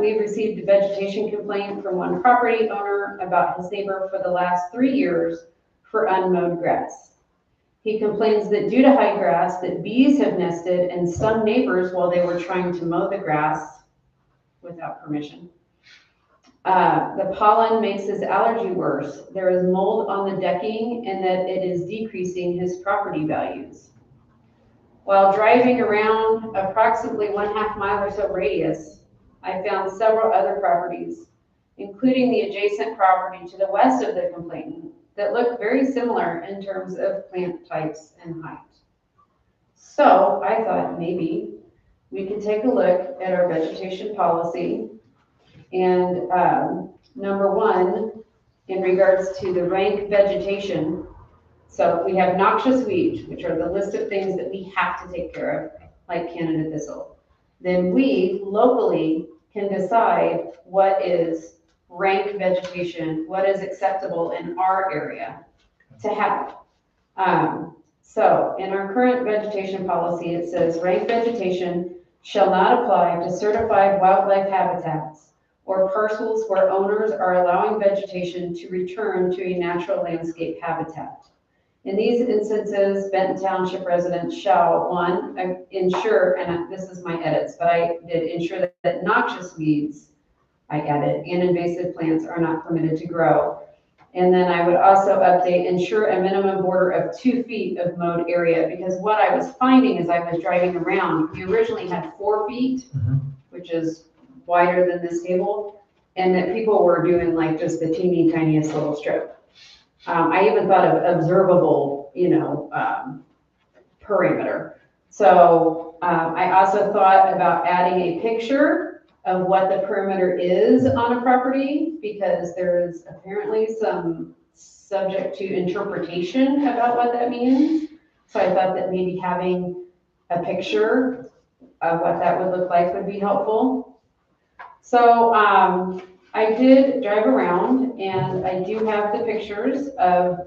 We've received a vegetation complaint from one property owner about his neighbor for the last 3 years for unmowed grass. He complains that due to high grass, that bees have nested and stung neighbors while they were trying to mow the grass without permission. The pollen makes his allergy worse. There is mold on the decking and that it is decreasing his property values. While driving around approximately 1/2 mile or so radius, I found several other properties, including the adjacent property to the west of the complainant, that look very similar in terms of plant types and height. So I thought maybe we could take a look at our vegetation policy. And number 1, in regards to the rank vegetation, so we have noxious weeds, which are the list of things that we have to take care of, like Canada thistle. Then we locally can decide what is rank vegetation, what is acceptable in our area to have. So in our current vegetation policy, it says rank vegetation shall not apply to certified wildlife habitats or parcels where owners are allowing vegetation to return to a natural landscape habitat. In these instances, Benton Township residents shall, 1, ensure, and this is my edits, but I did ensure that noxious weeds, I added, and invasive plants are not permitted to grow. And then I would also update, ensure a minimum border of 2 feet of mowed area, because what I was finding as I was driving around, we originally had 4 feet, which is wider than this table, and that people were doing like just the teeny tiniest little strip. I even thought of observable, perimeter. So I also thought about adding a picture of what the perimeter is on a property, because there's apparently some subject to interpretation about what that means. So I thought that maybe having a picture of what that would look like would be helpful. So I did drive around, and I do have the pictures of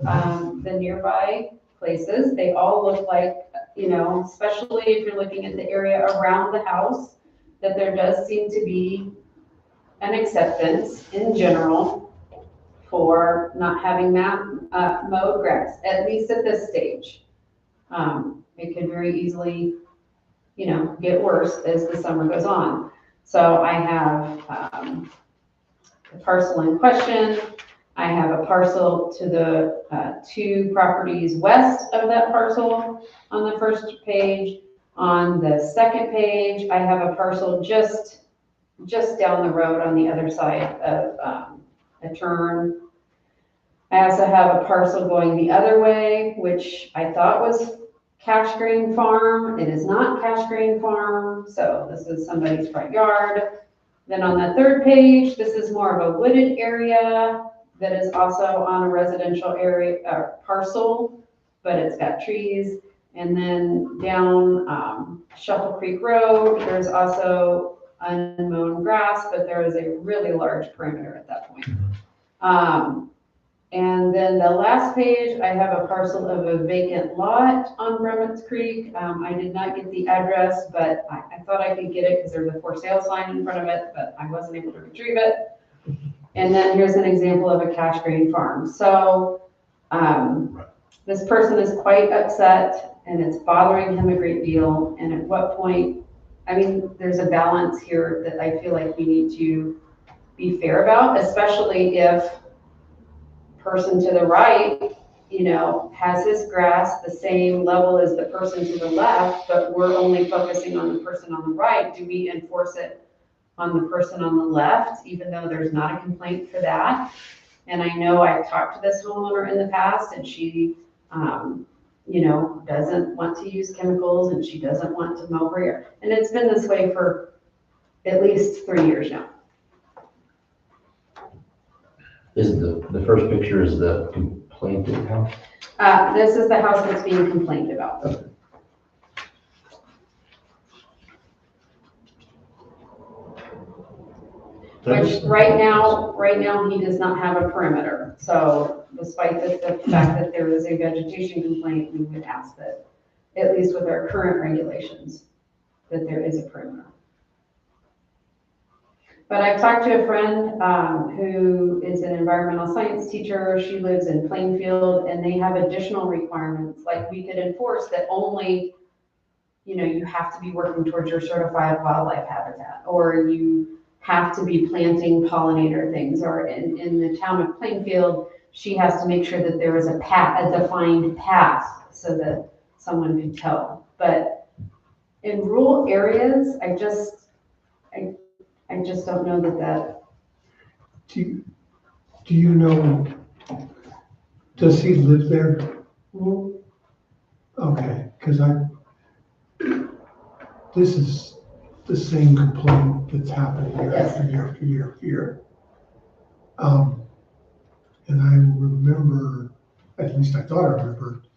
the nearby places. They all look like, especially if you're looking at the area around the house, that there does seem to be an acceptance in general for not having mowed grass, at least at this stage. It could very easily, get worse as the summer goes on. So I have the parcel in question. I have a parcel to the 2 properties west of that parcel on the first page. On the second page, I have a parcel just down the road on the other side of a turn. I also have a parcel going the other way, which I thought was Cash Grain Farm. It is not Cash Grain Farm, so this is somebody's front yard. Then on the third page, this is more of a wooded area that is also on a residential area parcel, but it's got trees. And then down Shuffle Creek Road, there's also unmown grass, but there is a really large perimeter at that point. And then the last page, I have a parcel of a vacant lot on Bremert's Creek. I did not get the address, but I thought I could get it because there's a for sale sign in front of it, but I wasn't able to retrieve it. And then here's an example of a Cash Grain Farm. So this person is quite upset, and it's bothering him a great deal. And at what point, there's a balance here that I feel like we need to be fair about, especially if person to the right, has his grass the same level as the person to the left, but we're only focusing on the person on the right. Do we enforce it on the person on the left, even though there's not a complaint for that? And I know I've talked to this homeowner in the past, and she, doesn't want to use chemicals, and she doesn't want to mow her yard. And it's been this way for at least 3 years now. Is the first picture is the complainant house? This is the house that's being complained about. Okay. Which right now he does not have a perimeter. So despite the fact that there is a vegetation complaint, we would ask that, at least with our current regulations, that there is a perimeter. But I've talked to a friend who is an environmental science teacher. She lives in Plainfield, and they have additional requirements. Like, we could enforce that only, you have to be working towards your certified wildlife habitat, or you have to be planting pollinator things, or in the town of Plainfield, she has to make sure that there is a defined path so that someone can tell. But in rural areas, I just don't know that. Do you know, does he live there? Mhm. Okay, because this is the same complaint that's happening year after year after year after year. And I remember, at least I thought I remembered,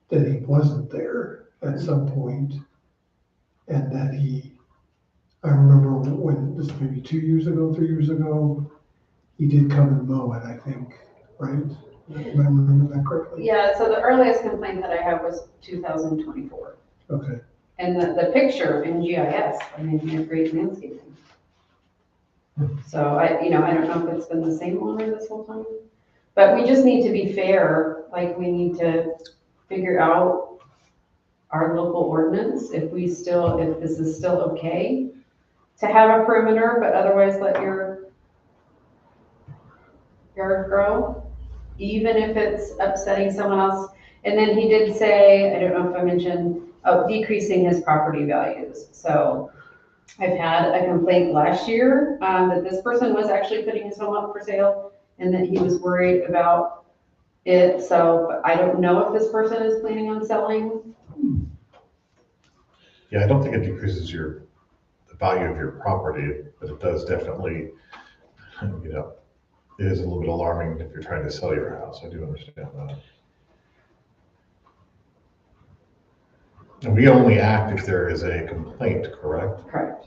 that he wasn't there at some point, and that I remember when, this was maybe 2 years ago, 3 years ago, he did come and mow it, I think, right? Am I remembering that correctly? Yeah, so the earliest complaint that I have was 2024. Okay. And the picture in GIS, he had great landscaping. So I don't know if it's been the same owner this whole time, but we just need to be fair. Like, we need to figure out our local ordinance, if this is still okay to have a perimeter, but otherwise let your yard grow. even if it's upsetting someone else. And then he did say, I don't know if I mentioned, decreasing his property values. So I've had a complaint last year that this person was actually putting his home up for sale and that he was worried about it. So I don't know if this person is planning on selling. Yeah, I don't think it decreases the value of your property, but it does definitely, you know, it is a little bit alarming if you're trying to sell your house. I do understand that. And we only act if there is a complaint, correct? Correct.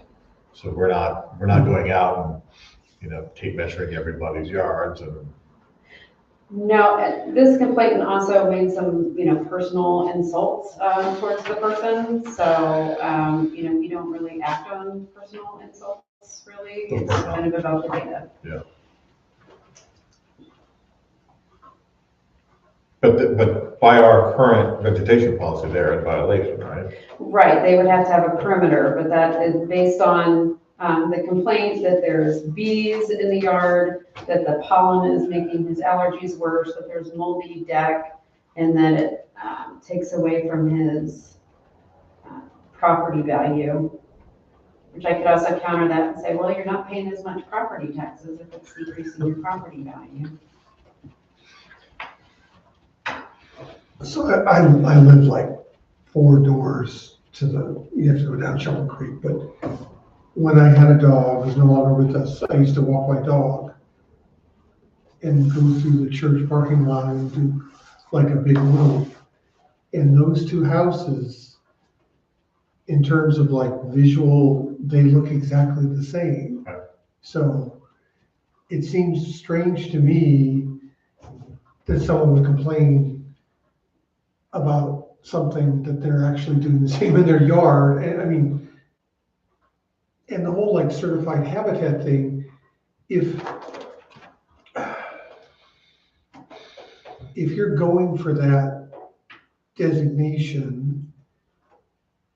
So we're not going out and, you know, tape measuring everybody's yards and. No, this complainant also made some, you know, personal insults towards the person. So, you know, we don't really act on personal insults, really. It's kind of about the data. Yeah. But by our current vegetation policy, they're in violation, right? Right, they would have to have a perimeter, but that is based on the complaint that there's bees in the yard, that the pollen is making his allergies worse, that there's moldy deck, and that it takes away from his property value. Which I could also counter that and say, well, you're not paying as much property taxes if it's decreasing your property value. So I live like 4 doors to you have to go down Shelton Creek, but when I had a dog, who's no longer with us, I used to walk my dog and go through the church parking lot and do like a big loop. And those 2 houses, in terms of like visual, they look exactly the same. So it seems strange to me that someone would complain about something that they're actually doing the same in their yard. And I mean, and the whole like certified habitat thing, if you're going for that designation,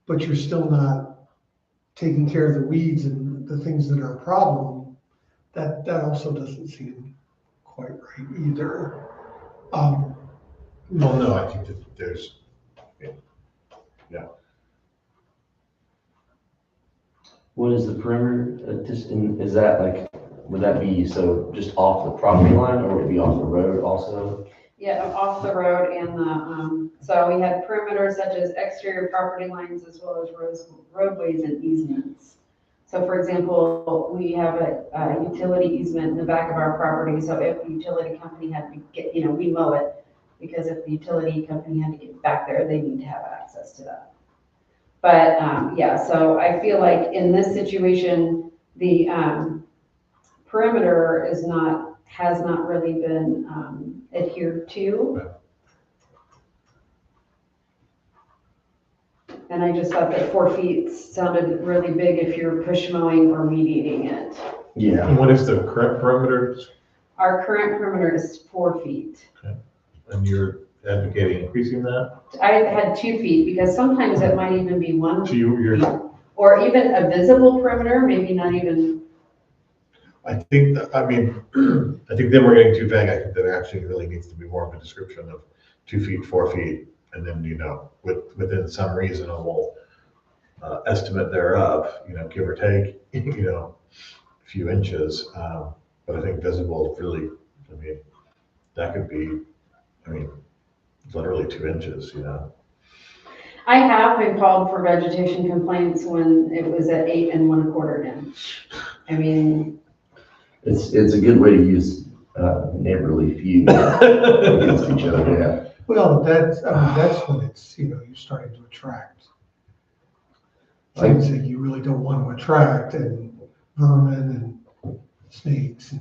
but you're still not taking care of the weeds and the things that are a problem, that also doesn't seem quite right either. Well, no, I think that there's, yeah. What is the perimeter, is that like, would that be, so just off the property line, or would it be off the road also? Yeah, off the road and so we had perimeters such as exterior property lines as well as roadways and easements. So for example, we have a utility easement in the back of our property. So if the utility company had to get, you know, we mow it because if the utility company had to get back there, they need to have access to that. But yeah, so I feel like in this situation, the perimeter has not really been adhered to. And I just thought that 4 feet sounded really big if you're push mowing or weed eating it. Yeah. And what is the correct perimeter? Our current perimeter is 4 feet. Okay. And you're advocating increasing that? I had 2 feet because sometimes it might even be 1 So you're, feet. Or even a visible perimeter, maybe not even. I think, I mean, I think then we're getting too vague. I think there actually really needs to be more of a description of 2 feet, 4 feet, and then, you know, within some reasonable estimate thereof, you know, give or take, you know, a few inches. But I think visible really, I mean, that could be, I mean, literally 2 inches, you know. I have been called for vegetation complaints when it was at 8 1/4 inch. I mean. It's a good way to use neighborly feud against each other, yeah. Well, that's when it's, you know, you're starting to attract things that you really don't want to attract, and vermin and snakes,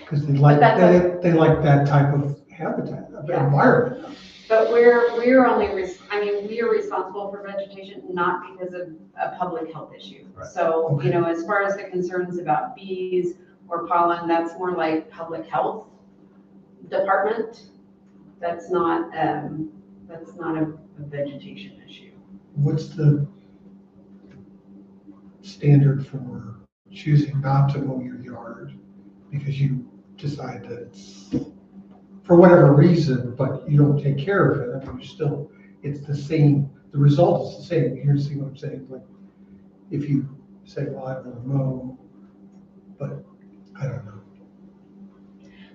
because they like that type of habitat, of environment. But we're only, we are responsible for vegetation, not because of a public health issue. Right. So, you know, as far as the concerns about bees or pollen, that's more like public health department. That's not a vegetation issue. What's the standard for choosing not to mow your yard because you decide that it's for whatever reason, but you don't take care of it, I mean, it's the same, the result is the same. Here's, see what I'm saying, like, if you say, well, I don't know, but I don't know.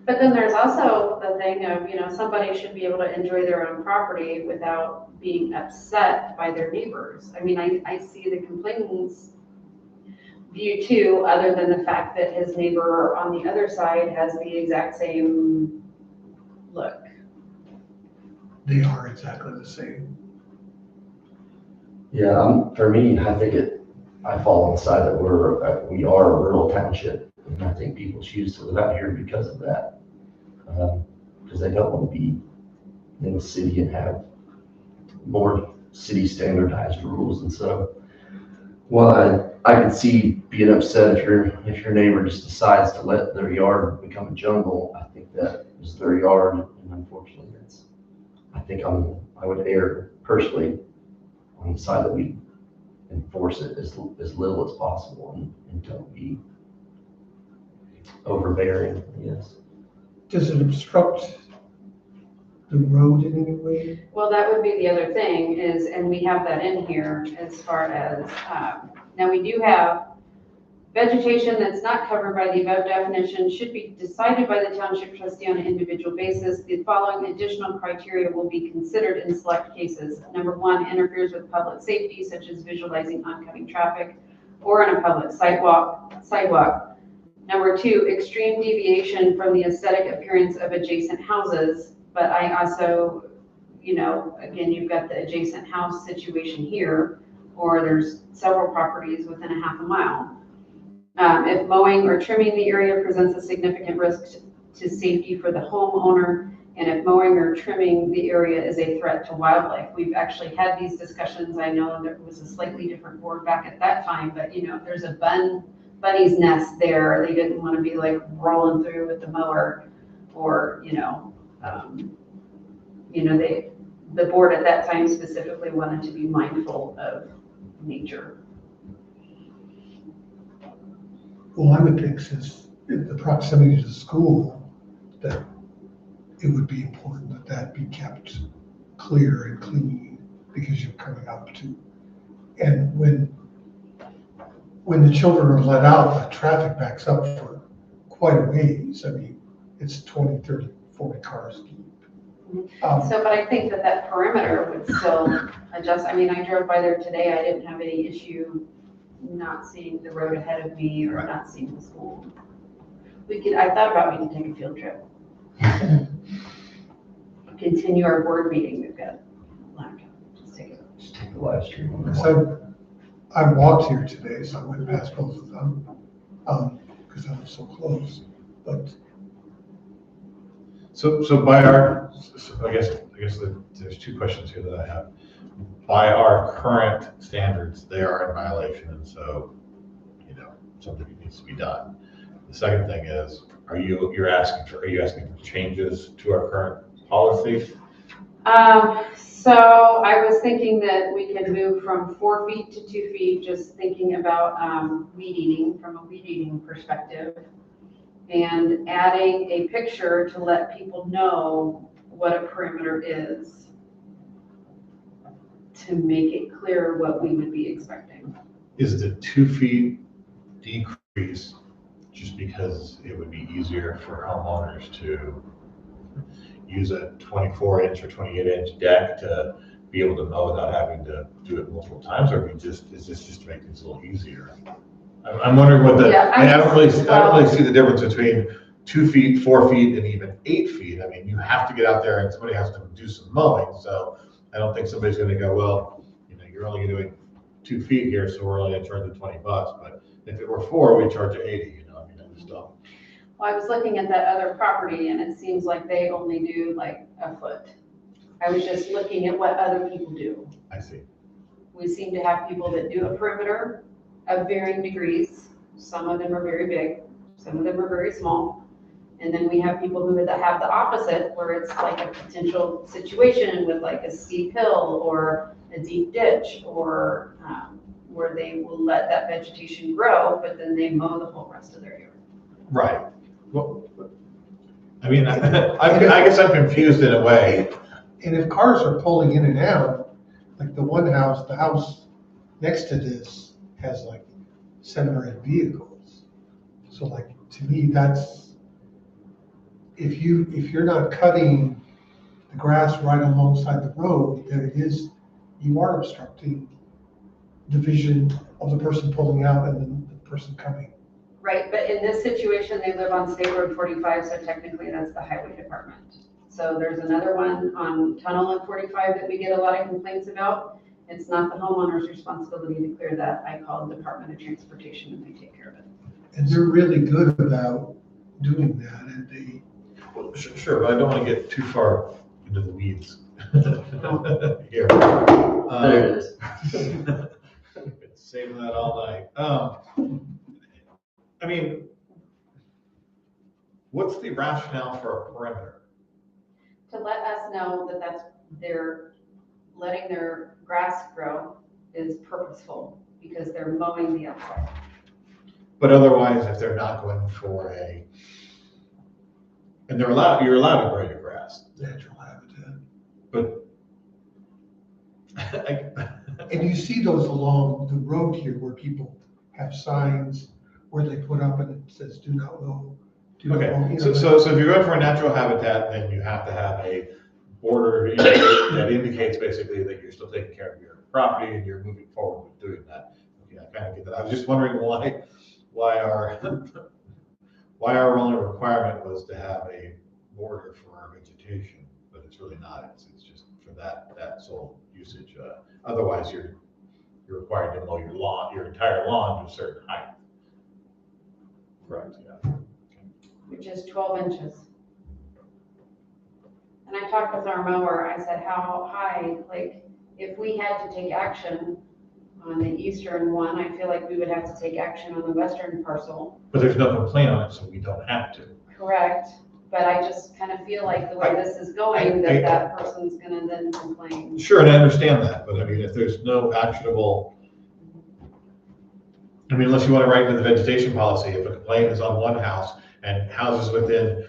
But then there's also the thing of, somebody should be able to enjoy their own property without being upset by their neighbors. I mean, I see the complainant's view too, other than the fact that his neighbor on the other side has the exact same look. They are exactly the same. Yeah, for me, I fall on the side that we are a rural township, and I think people choose to live out here because of that. Because they don't want to be in the city and have more city standardized rules. And so, well, I can see being upset if your neighbor just decides to let their yard become a jungle. I think that is their yard, and unfortunately, I would err personally on the side that we enforce it as little as possible and don't be overbearing, I guess. Does it obstruct the road in any way? Well, that would be the other thing is, and we have that in here as far as, now we do have vegetation that's not covered by the above definition should be decided by the township trustee on an individual basis. The following additional criteria will be considered in select cases. Number one, interferes with public safety, such as visualizing oncoming traffic or on a public sidewalk. Number two, extreme deviation from the aesthetic appearance of adjacent houses. But I also, again, you've got the adjacent house situation here, or there's several properties within a half a mile. If mowing or trimming the area presents a significant risk to safety for the homeowner, and if mowing or trimming the area is a threat to wildlife. We've actually had these discussions. I know there was a slightly different board back at that time, but if there's a bunny's nest there, they didn't want to be like rolling through with the mower, or the board at that time specifically wanted to be mindful of nature. Well, I would think since the proximity to the school, that it would be important that be kept clear and clean, because you're coming up to, and when the children are let out, the traffic backs up for quite a ways. I mean, it's 20, 30, 40 cars deep. But I think that perimeter would still adjust. I mean, I drove by there today. I didn't have any issue not seeing the road ahead of me or not seeing the school. I thought about we could take a field trip. Continue our board meeting. We've got a laptop. Just take the live stream. So I walked here today, so I went past both of them, because I was so close, but. So by our, I guess there's two questions here that I have. By our current standards, they are in violation, and so, something needs to be done. The second thing is, are you asking for changes to our current policy? So I was thinking that we could move from 4 feet to 2 feet, just thinking about weed eating from a weed eating perspective, and adding a picture to let people know what a perimeter is, to make it clear what we would be expecting. Is the 2 feet decrease just because it would be easier for homeowners to use a 24-inch or 28-inch deck to be able to mow without having to do it multiple times, or is this just to make things a little easier? I'm wondering what I don't really see the difference between 2 feet, 4 feet, and even 8 feet. I mean, you have to get out there and somebody has to do some mowing. So I don't think somebody's going to go, well, you're only doing 2 feet here, so we're only going to charge you $20. But if it were 4, we charge you 80. I just don't. Well, I was looking at that other property, and it seems like they only do like a foot. I was just looking at what other people do. I see. We seem to have people that do a perimeter of varying degrees. Some of them are very big, some of them are very small. And then we have people who have the opposite, where it's like a potential situation with like a steep hill or a deep ditch, or where they will let that vegetation grow, but then they mow the whole rest of their yard. Right. Well, I mean, I guess I'm confused in a way. And if cars are pulling in and out, like the one house, the house next to this has like 7 or 8 vehicles. So like, to me, that's, if you're not cutting the grass right alongside the road, then you are obstructing the vision of the person pulling out and then the person coming. Right, but in this situation, they live on State Road 45, so technically that's the highway department. So there's another one on Tunnel and 45 that we get a lot of complaints about. It's not the homeowner's responsibility to clear that. I call the Department of Transportation and they take care of it. And they're really good about doing that, and they, Well, sure, but I don't want to get too far into the weeds here. There it is. Been saving that all night. I mean, what's the rationale for a perimeter? To let us know that they're letting their grass grow is purposeful because they're mowing the outside. But otherwise, if they're not going for and you're allowed to grow your grass, natural habitat. but And you see those along the road here where people have signs where they put up and it says, do not mow. Do not mow," okay, you so know, if you're going for a natural habitat, then you have to have a border that indicates basically that you're still taking care of your property and you're moving forward with doing that. Okay, I kind of get that. I was just wondering why our only requirement was to have a border for our vegetation, but it's really not. It's just for that sole usage. Otherwise, you're required to mow your entire lawn to a certain height. Correct. Yeah. Which is 12 inches. And I talked with our mower, I said, how high, like, if we had to take action on the eastern one, I feel like we would have to take action on the western parcel. But there's no complaint on it, so we don't have to. Correct, but I just kind of feel like the way this is going, that person's gonna then complain. Sure, and I understand that, but I mean, if there's no actionable, I mean, unless you want to write into the vegetation policy, if a complaint is on one house and houses within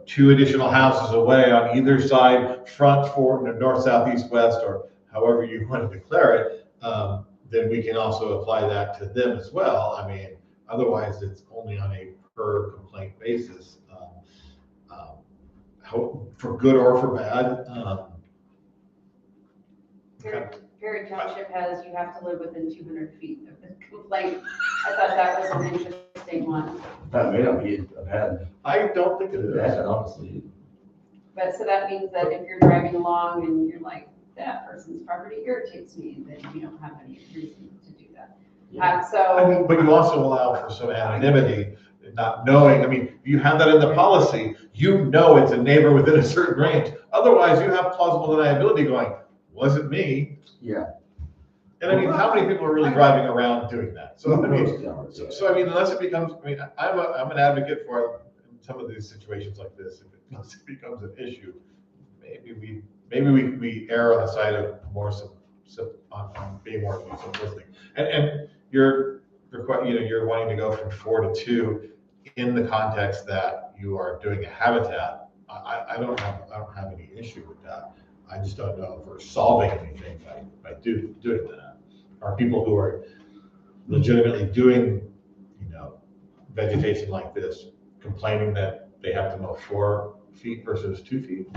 2 additional houses away on either side, front, forward, north, south, east, west, or however you want to declare it, then we can also apply that to them as well. I mean, otherwise it's only on a per complaint basis, for good or for bad. Perry Township has, you have to live within 200 feet of the complaint. I thought that was an interesting one. That may not be a bad, I don't think it is. honestly. But so that means that if you're driving along and you're like, that person's property irritates me, then you don't have any reason to do that. Yeah. I mean, but you also allow for some anonymity, not knowing. I mean, you have that in the policy, it's a neighbor within a certain range. Otherwise, you have plausible deniability going, wasn't me. Yeah. And I mean, how many people are really driving around doing that? So I mean, Yeah. so I mean, unless it becomes, I mean, I'm an advocate for in some of these situations like this. Unless it becomes an issue, maybe we err on the side of more on being more simplistic. And you're wanting to go from 4 to 2 in the context that you are doing a habitat. I don't have any issue with that. I just don't know if we're solving anything by doing that. Are people who are legitimately doing, vegetation like this complaining that they have to mow 4 feet versus 2 feet?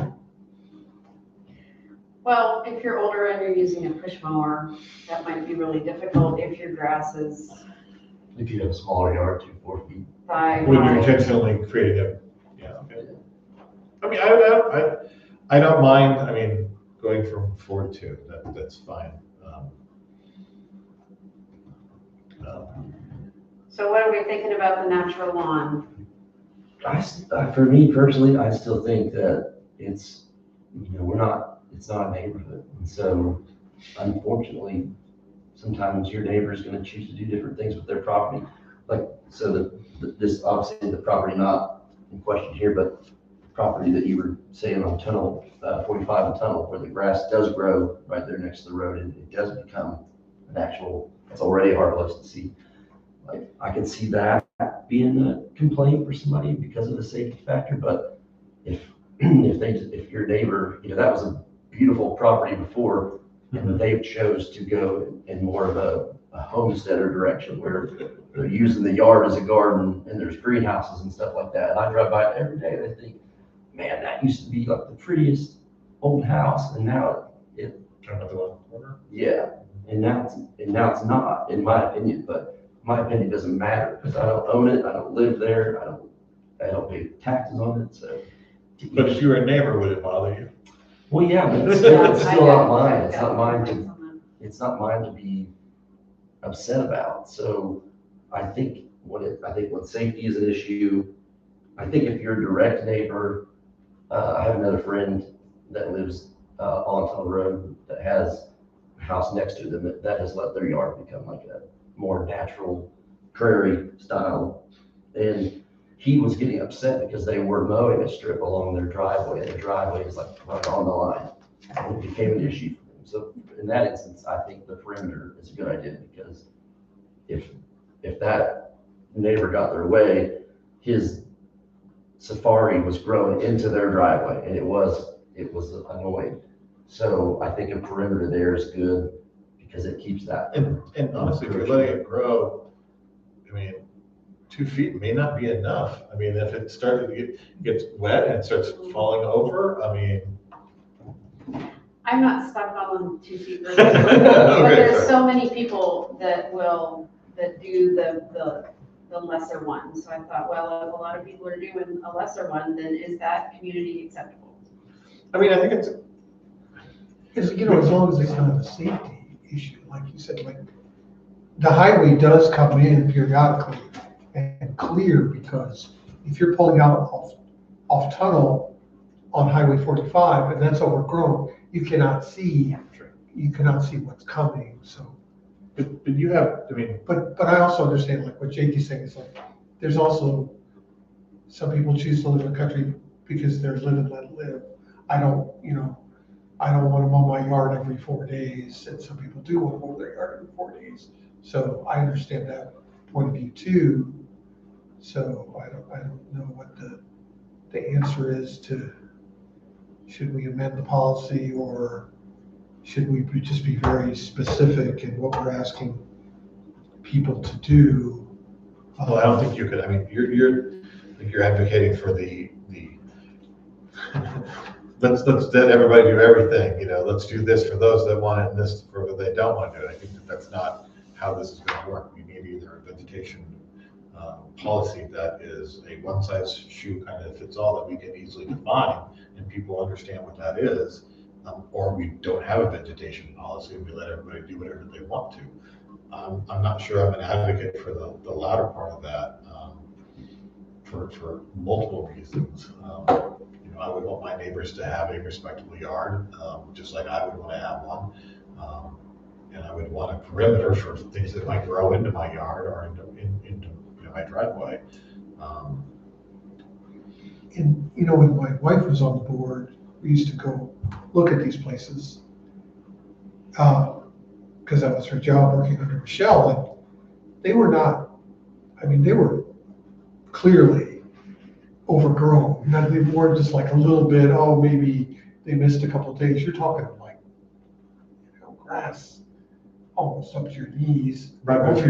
Well, if you're older and you're using a push mower, that might be really difficult if your grass is If you have a smaller yard, 4 feet. thigh When you're high. intentionally creating okay. I mean, I don't mind, I mean, going from 4 to 2, that's fine. So what are we thinking about the natural lawn? For me personally, I still think that it's, it's not a neighborhood. And so unfortunately, sometimes your neighbor is going to choose to do different things with their property. This obviously the property not in question here, but the property that you were saying on Tunnel, 45 and Tunnel, where the grass does grow right there next to the road and it does become it's already a hard place to see. Like, I can see that being a complaint for somebody because of the safety factor, but if your neighbor, that was a beautiful property before, and they chose to go in more of a homesteader direction where they're using the yard as a garden and there's greenhouses and stuff like that. And I drive by it every day and I think, man, that used to be like the prettiest old house, and now Another one corner. yeah, and now it's not, in my opinion. But my opinion doesn't matter because I don't own it, I don't live there, I don't pay taxes on it, so. But if you were a neighbor, would it bother you? Well, yeah, but it's still not mine. It's not mine to be upset about. So I think when safety is an issue, I think if you're a direct neighbor, I have another friend that lives on Tunnel Road that has a house next to them that has let their yard become like a more natural prairie style. And he was getting upset because they were mowing a strip along their driveway, and the driveway is like right on the line. And it became an issue for them. So in that instance, I think the perimeter is a good idea, because if that neighbor got their way, his safari was growing into their driveway, and it was annoying. So I think a perimeter there is good because it keeps that. And honestly, if you're letting it grow, I mean, 2 feet may not be enough. I mean, if it gets wet and it starts falling over, I mean. I'm not stuck on 2 feet, but there's so many people that do the lesser one. So I thought, well, if a lot of people are doing a lesser one, then is that community acceptable? I mean, I think it's. As long as it's not a safety issue, like you said, like the highway does come in periodically and clear, because if you're pulling out off tunnel on Highway 45 and that's overgrown, you cannot see what's coming. So, But you have, I mean. But I also understand, like what Jake is saying, is like there's also some people choose to live in the country because they're live and let live. I don't want to mow my yard every 4 days, and some people do want to mow their yard every 4 days. So I understand that point of view too. So I don't know what the answer is to, should we amend the policy, or should we just be very specific in what we're asking people to do? Well, I don't think you could. I mean, you're advocating for the let's let everybody do everything. Let's do this for those that want it and this for those they don't want to do it. I think that's not how this is going to work. We need either a vegetation policy that is a one-size-shoe kind of fits all that we can easily define and people understand what that is, or we don't have a vegetation policy and we let everybody do whatever they want to. I'm not sure I'm an advocate for the latter part of that, for multiple reasons. I would want my neighbors to have a respectable yard, just like I would want to have one. And I would want a perimeter for things that might grow into my yard or into my driveway. And when my wife was on the board, we used to go look at these places, because that was her job working under Michelle, and they were they were clearly overgrown. They weren't just like a little bit, maybe they missed a couple of days. You're talking like, grass almost up to your knees. Right, but if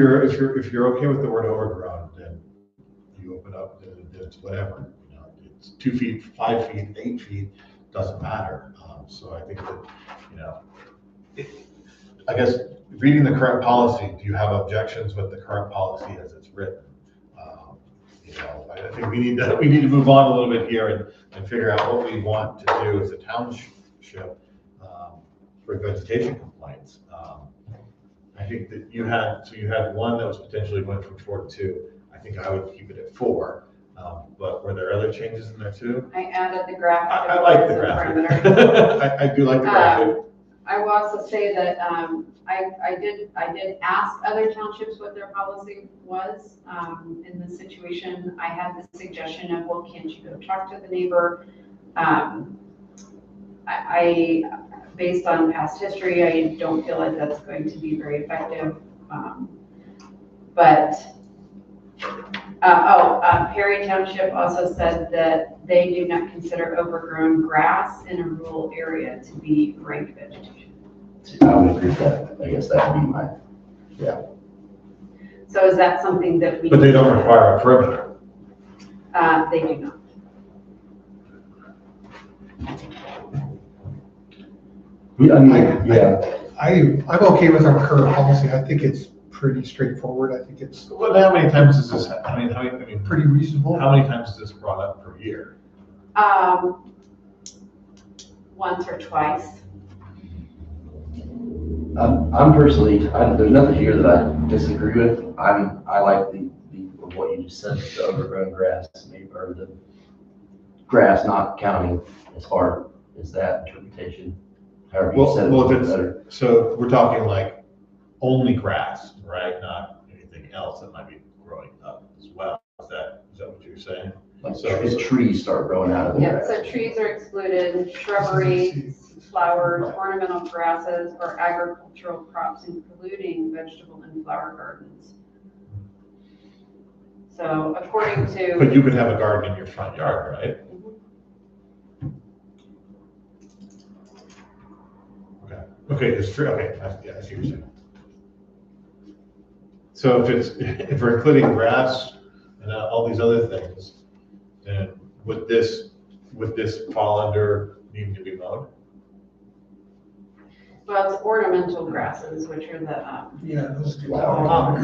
you're okay with the word overgrown, then you open up, then it's whatever. It's 2 feet, 5 feet, 8 feet, doesn't matter. So I think that, I guess reading the current policy, do you have objections with the current policy as it's written? I think we need to move on a little bit here and figure out what we want to do as a township for vegetation complaints. I think that you had one that was potentially going from 4 to 2. I think I would keep it at 4. But were there other changes in there too? I added the graphic. I like the graphic. I do like the graphic. I will also say that I did ask other townships what their policy was. In this situation, I had the suggestion of, well, can't you go talk to the neighbor? I based on past history, I don't feel like that's going to be very effective. But Perry Township also said that they do not consider overgrown grass in a rural area to be rank vegetation. I would agree with that. I guess that would be my, So is that something that we? But they don't require a perimeter. They do not. I mean, yeah, I'm okay with our current policy. I think it's pretty straightforward. I think it's Well, how many times is this, I mean, pretty reasonable. how many times is this brought up per year? Once or twice. I'm personally, there's nothing here that I disagree with. I like the what you just said, the overgrown grass, maybe, or the grass not counting as far as that interpretation. However you said it Well, was if it's, better. so we're talking like only grass, right? Not anything else that might be growing up as well. Is that what you're saying? Like So- if trees start growing out of the Yeah, grass. so trees are excluded, shrubbery, flowers, ornamental grasses, or agricultural crops, including vegetable and flower gardens. So according to. But you could have a garden in your front yard, right? Okay, it's true, okay, I see what you're saying. So if we're including grass and all these other things, then would this fall under needing to be mowed? Well, it's ornamental grasses, which are the, Yeah, those two. Wow.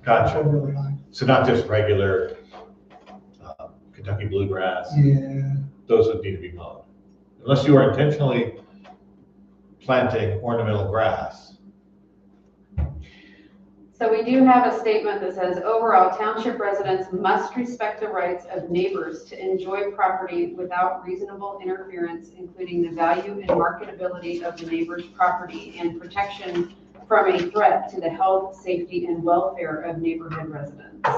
Gotcha. Really high. So not just regular Kentucky bluegrass, Yeah. those would need to be mowed. Unless you are intentionally planting ornamental grass. So we do have a statement that says, overall, township residents must respect the rights of neighbors to enjoy property without reasonable interference, including the value and marketability of the neighbor's property and protection from a threat to the health, safety, and welfare of neighborhood residents.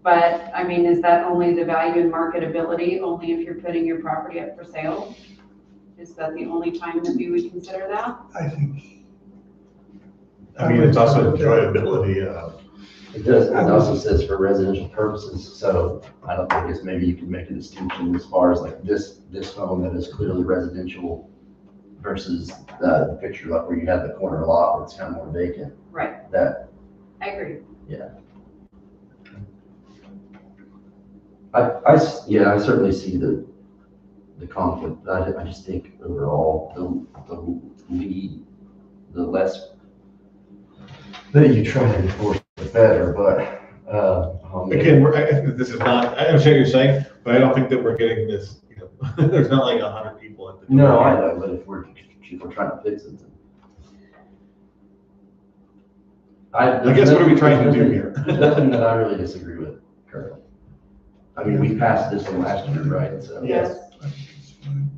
But, I mean, is that only the value and marketability, only if you're putting your property up for sale? Is that the only time that we would consider that? I think. I mean, it's also enjoyability. It does, it also says for residential purposes, so I don't think it's, maybe you can make a distinction as far as like this home that is clearly residential versus the picture like where you have the corner lot where it's kind of more vacant. Right, That, I agree. I certainly see the conflict. I just think overall, the less that you try to enforce, the better, but, Again, this is not, I understand what you're saying, but I don't think that we're getting this, there's not like 100 people at the. no, I know, but if we're trying to fix it. I guess what are we trying to do here? There's nothing that I really disagree with currently. I mean, we passed this one last year, right? So Yes. I think it's fine.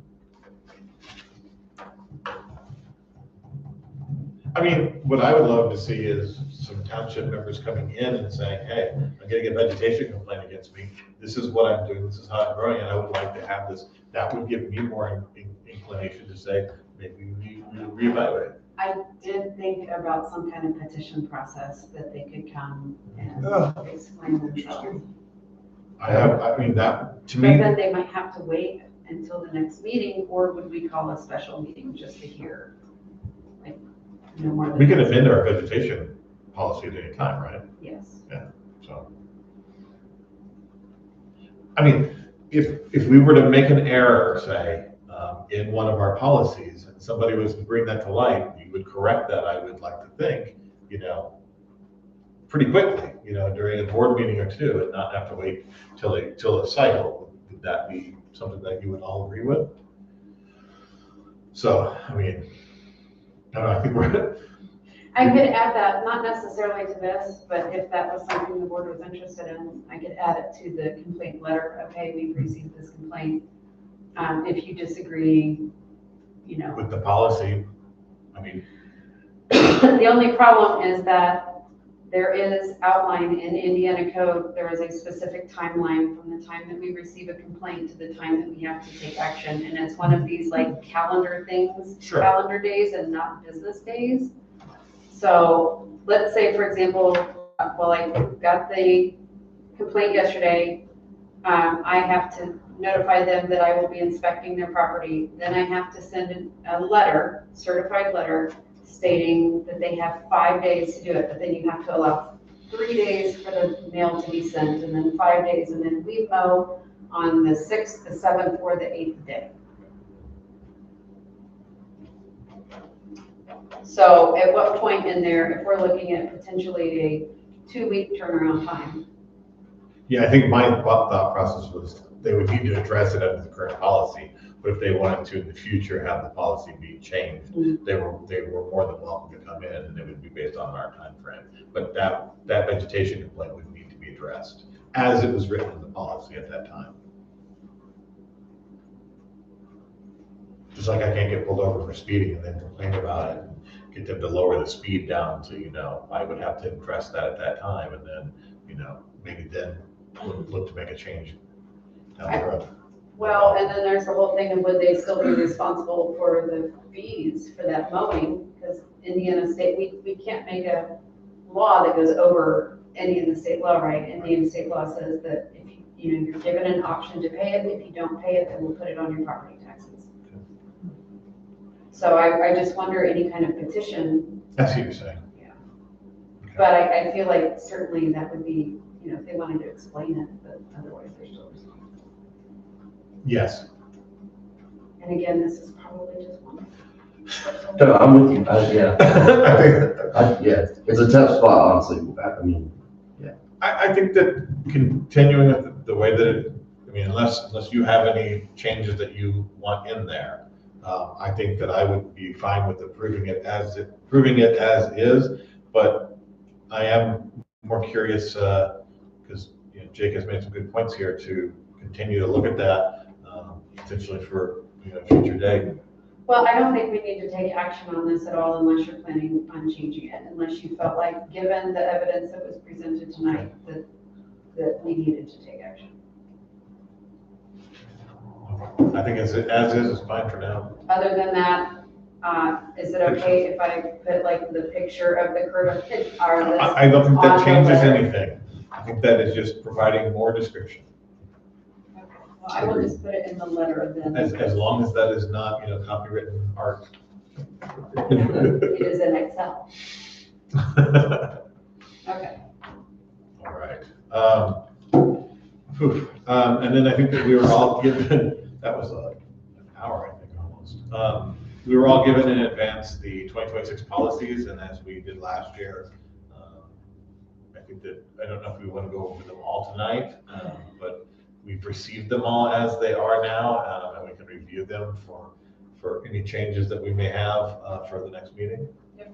I mean, what I would love to see is some township members coming in and saying, hey, I'm getting a vegetation complaint against me. This is what I'm doing, this is how I'm growing, and I would like to have this. That would give me more inclination to say, maybe we reevaluate. I did think about some kind of petition process that they could come and Oh. explain themselves. I mean, that, to But me, then they might have to wait until the next meeting, or would we call a special meeting just to hear? Like, no more than. we can amend our vegetation policy at any time, right? Yes. So, I mean, if we were to make an error, say, in one of our policies, and somebody was to bring that to light, you would correct that, I would like to think, pretty quickly, during a board meeting or two, and not have to wait till a cycle. Would that be something that you would all agree with? So, I mean, I don't know, I think we're, I could add that, not necessarily to this, but if that was something the board was interested in, I could add it to the complaint letter of, hey, we've received this complaint. If you disagree, with the policy, I mean, The only problem is that there is outlined in Indiana code, there is a specific timeline from the time that we receive a complaint to the time that we have to take action. And it's one of these like calendar things, Sure. calendar days and not business days. So let's say, for example, well, I got the complaint yesterday. I have to notify them that I will be inspecting their property. Then I have to send a letter, certified letter, stating that they have 5 days to do it, but then you have to allow 3 days for the mail to be sent, and then 5 days, and then we mow on the 6th, the 7th, or the 8th day. So at what point in there, if we're looking at potentially a 2-week turnaround time? Yeah, I think my thought process was they would need to address it under the current policy, but if they wanted to in the future have the policy be changed, they were more than welcome to come in, and it would be based on our time frame. But that vegetation complaint would need to be addressed as it was written in the policy at that time. Just like I can't get pulled over for speeding and then complain about it and get them to lower the speed down to, I would have to address that at that time, and then, maybe then look to make a change down the road. Well, and then there's the whole thing of would they still be responsible for the fees for that mowing? Because Indiana state, we can't make a law that goes over Indiana state law, right? Indiana state law says that if you're given an option to pay it, if you don't pay it, then we'll put it on your property taxes. So I just wonder any kind of petition. I see what you're saying. Yeah. Okay. But I feel like certainly that would be, if they wanted to explain it, but otherwise they're still responsible. Yes. And again, this is probably just one. No, I'm with you. Yeah. Yeah, it's a tough spot, honestly. I think that continuing with the way that unless you have any changes that you want in there, I think that I would be fine with approving it as is. But I am more curious because Jake has made some good points here to continue to look at that potentially for a future day. Well, I don't think we need to take action on this at all unless you're planning on changing it, unless you felt like, given the evidence that was presented tonight, that we needed to take action. I think as is fine for now. Other than that, is it okay if I put like the picture of the curb? I don't think that changes anything. I think that is just providing more description. Okay. Well, I will just put it in the letter then. As long as that is not, copywritten art. It is in Excel. Okay. All right. And then I think that we were all given, that was an hour, I think, almost. We were all given in advance the 2026 policies, and as we did last year, I think that, I don't know if we want to go over them all tonight, but we've received them all as they are now, and we can review them for any changes that we may have for the next meeting. Yep.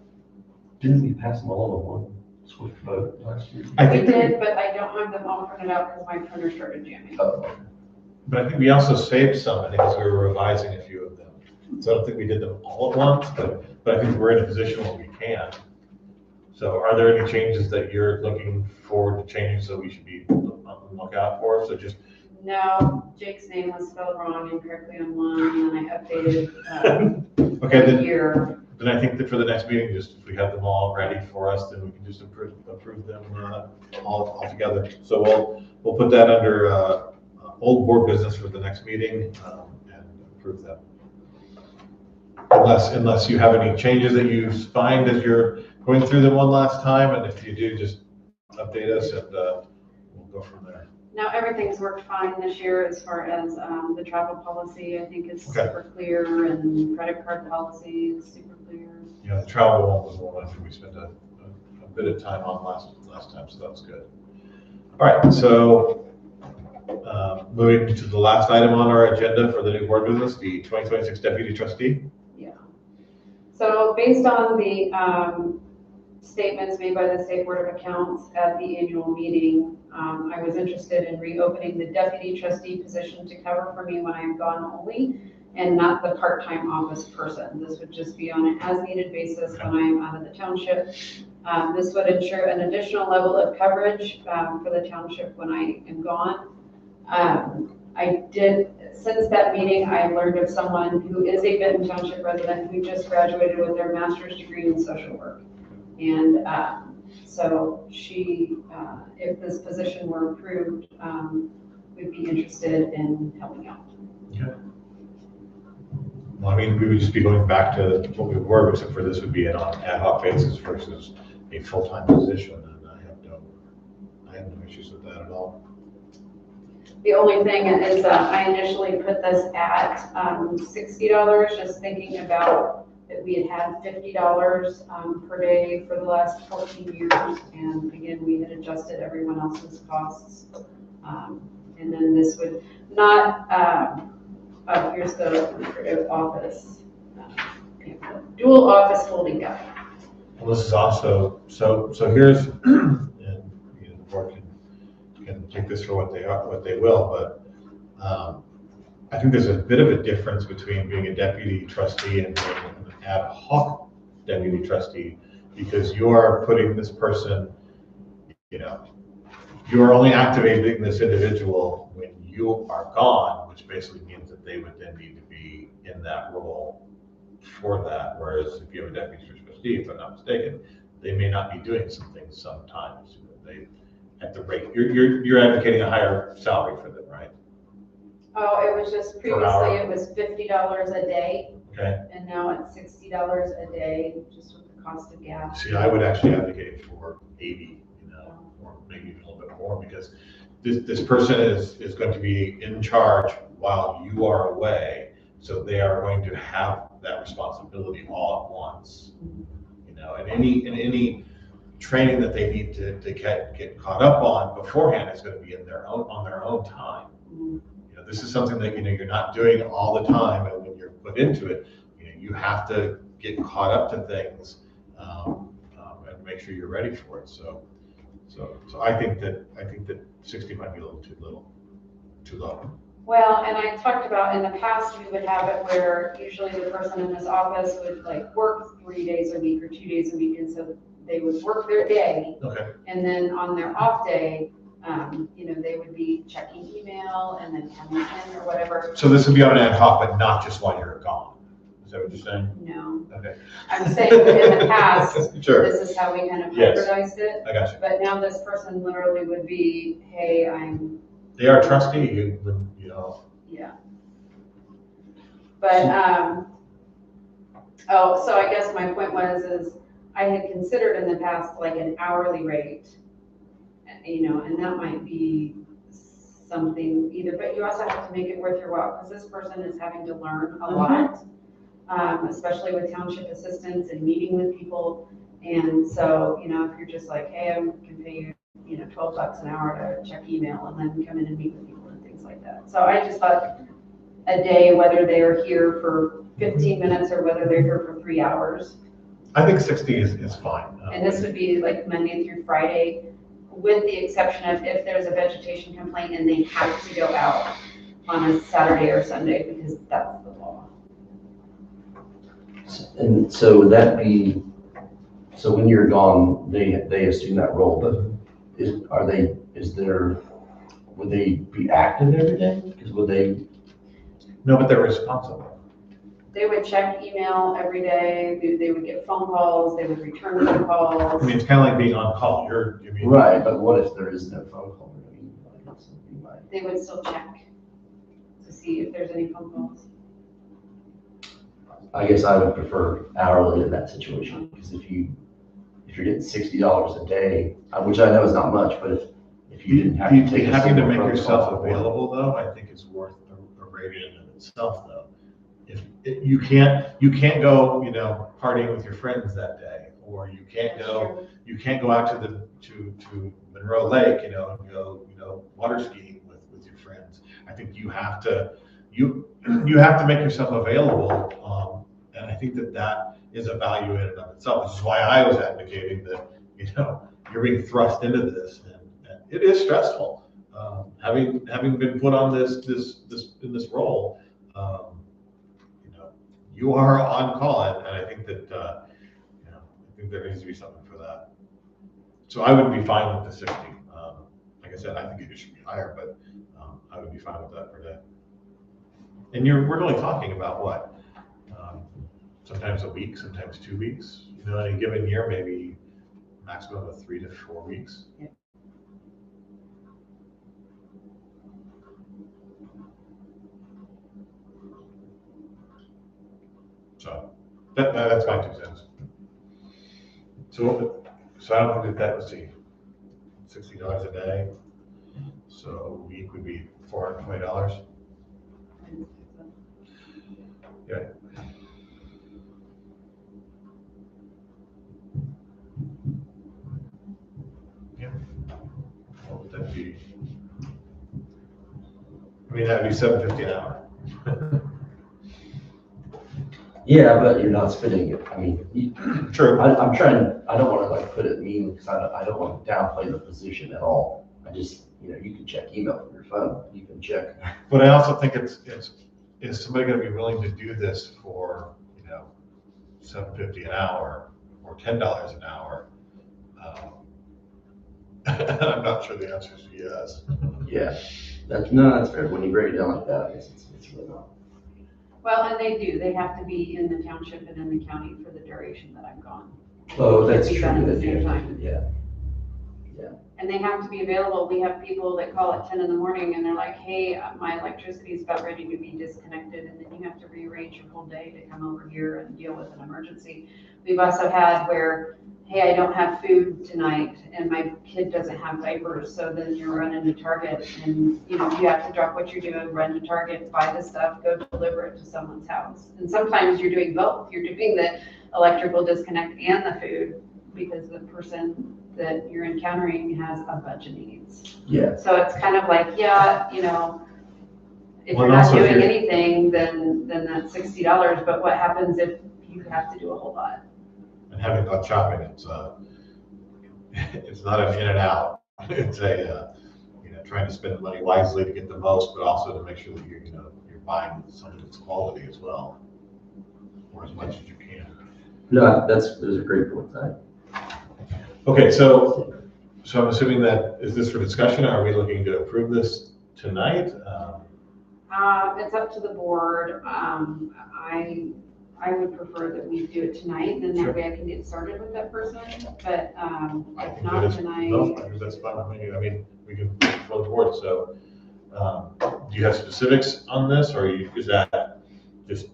Didn't we pass them all in one swift vote last year? I We think that did, but I don't have them all printed out because my printer started jamming. Oh, But I think we also saved some, I think, as we were revising a few of them. So I don't think we did them all at once, but I think we're in a position where we can. So are there any changes that you're looking forward to changing so we should be on the lookout for? So just. No, Jake's name was spelled wrong incorrectly on one, and then I updated Okay, the year. Then I think that for the next meeting, just if we have them all ready for us, then we can just approve them all together. So we'll put that under old board business for the next meeting and approve them. Unless you have any changes that you find as you're going through them one last time, and if you do, just update us and we'll go from there. Now, everything's worked fine this year as far as the travel policy, I think is super clear, and credit card policy is super clear. Yeah, the travel one was one that we spent a bit of time on last time, so that was good. All right, so moving to the last item on our agenda for the new board business, the 2026 deputy trustee. Yeah. So based on the statements made by the State Board of Accounts at the annual meeting, I was interested in reopening the deputy trustee position to cover for me when I am gone only, and not the part-time office person. This would just be on an as-needed basis when I am out of the township. This would ensure an additional level of coverage for the township when I am gone. Since that meeting, I learned of someone who is a Benton Township resident who just graduated with their master's degree in social work. And so she, if this position were approved, would be interested in helping out. Well, I mean, we would just be going back to what we were, except for this would be an ad hoc basis versus a full-time position, and I have no issues with that at all. The only thing is I initially put this at $60, just thinking about that we had had $50 per day for the last 14 years. And again, we had adjusted everyone else's costs. And then this would not, here's the office, dual office holding guy. Well, this is also, so here's, and the board can take this for what they will, but I think there's a bit of a difference between being a deputy trustee and being an ad hoc deputy trustee, because you're putting this person, you're only activating this individual when you are gone, which basically means that they would then need to be in that role for that. Whereas if you have a deputy trustee, if I'm not mistaken, they may not be doing some things sometimes. They, at the rate, you're advocating a higher salary for them, right? Oh, it was just previously it was $50 a day. Okay. And now it's $60 a day, just with the cost of gas. See, I would actually advocate for 80, or maybe even a little bit more, because this person is going to be in charge while you are away. So they are going to have that responsibility all at once, and any training that they need to get caught up on beforehand is going to be on their own time. This is something that you're not doing all the time, and when you're put into it, you have to get caught up to things and make sure you're ready for it. So I think that 60 might be a little too low. Well, and I talked about in the past, we would have it where usually the person in this office would work 3 days a week or 2 days a week, and so they would work their day. Okay. And then on their off day, they would be checking email and then coming in or whatever. So this would be on an ad hoc, but not just while you're gone. Is that what you're saying? No. Okay. I'm saying that in the past, Sure. this is how we kind of Yes. hybridized it. I got you. But now this person literally would be, hey, They are a trustee, yeah. But, so I guess my point is I had considered in the past an hourly rate, and that might be something either, but you also have to make it worth your while, because this person is having to learn a lot, especially with township assistants and meeting with people. And so, if you're just hey, I can pay you, $12 an hour to check email and then come in and meet with people and things like that. So I just thought a day, whether they're here for 15 minutes or whether they're here for 3 hours. I think 60 is fine. And this would be Monday through Friday, with the exception of if there's a vegetation complaint and they have to go out on a Saturday or Sunday, because that's the law. And so would that be, so when you're gone, they assume that role, but would they be active every day? Because would they? No, but they're responsible. They would check email every day, they would get phone calls, they would return phone calls. I mean, it's kind of like being on call. Right, but what if there is no phone call? They would still check to see if there's any phone calls. I guess I would prefer hourly in that situation, because if you're getting $60 a day, which I know is not much, but if you didn't have to take having to single make phone yourself call, available, though, I think is worth a rate in and of itself, though. You can't go, partying with your friends that day, or you can't go out to Monroe Lake, and go, water skiing with your friends. I think you have to make yourself available, and I think that is a value in and of itself, which is why I was advocating that, you're being thrust into this, and it is stressful. Having been put on this in this role, you are on call, and I think that I think there needs to be something for that. So I would be fine with the 60. Like I said, I think it should be higher, but I would be fine with that per day. And we're only talking about what? Sometimes a week, sometimes 2 weeks. In a given year, maybe maximum of 3 to 4 weeks. Yeah. So that's my 2 cents. So I don't think that was $60 a day. So a week would be $420. Yeah. Yeah. What would that be? I mean, that'd be $7.50 an hour. Yeah, but you're not spending it. I mean, True. I'm trying, I don't want to like put it mean, because I don't want to downplay the position at all. I just, you can check email from your phone, you can check. But I also think is somebody going to be willing to do this for, $7.50 an hour or $10 an hour? I'm not sure the answer is yes. Yeah, that's fair. When you break it down like that, I guess it's really not. Well, and they have to be in the township and in the county for the duration that I'm gone. Oh, that's Be true. done at the that same you- time. Yeah, And they have to be available. We have people that call at 10 in the morning and they're like, hey, my electricity is about ready to be disconnected. And then you have to rearrange your whole day to come over here and deal with an emergency. We've also had where, hey, I don't have food tonight and my kid doesn't have diapers. So then you're running to Target and, you have to drop what you're doing, run to Target, buy the stuff, go deliver it to someone's house. And sometimes you're doing both. You're doing the electrical disconnect and the food because the person that you're encountering has a bunch of needs. yeah. So it's kind of like, yeah, if Well, you're not also if doing you're- anything, then that's $60. But what happens if you have to do a whole lot? And having gone shopping, it's not an in and out. It's trying to spend the money wisely to get the most, but also to make sure that you're buying something that's quality as well, or as much as you can. No, those are great points. Okay, so I'm assuming that, is this for discussion? Are we looking to approve this tonight? It's up to the board. I would prefer that we do it tonight, then Sure. that way I can get started with that person. But I if think not that is, tonight. no, I think that's fine with me. I mean, we can flow the board, so, do you have specifics on this, or is that just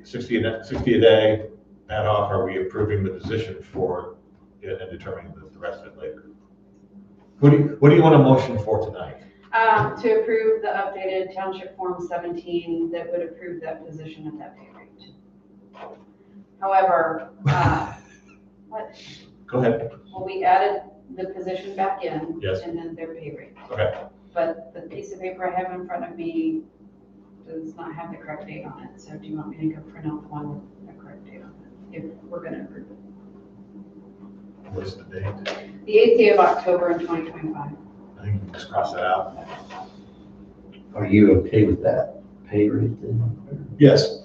60 a day ad hoc? Are we approving the position for it and determining the rest of it later? What do you want a motion for tonight? To approve the updated Township Form 17 that would approve that position at that pay rate. However, what? Go ahead. Well, we added the position back in. Yes. And then their pay rate. Okay. But the piece of paper I have in front of me does not have the correct date on it. So do you want me to go print out the one with the correct date on it, if we're gonna approve it? What's the date? The 8th day of October in 2025. I think we can just cross that out. Are you okay with that pay rate then? Yes.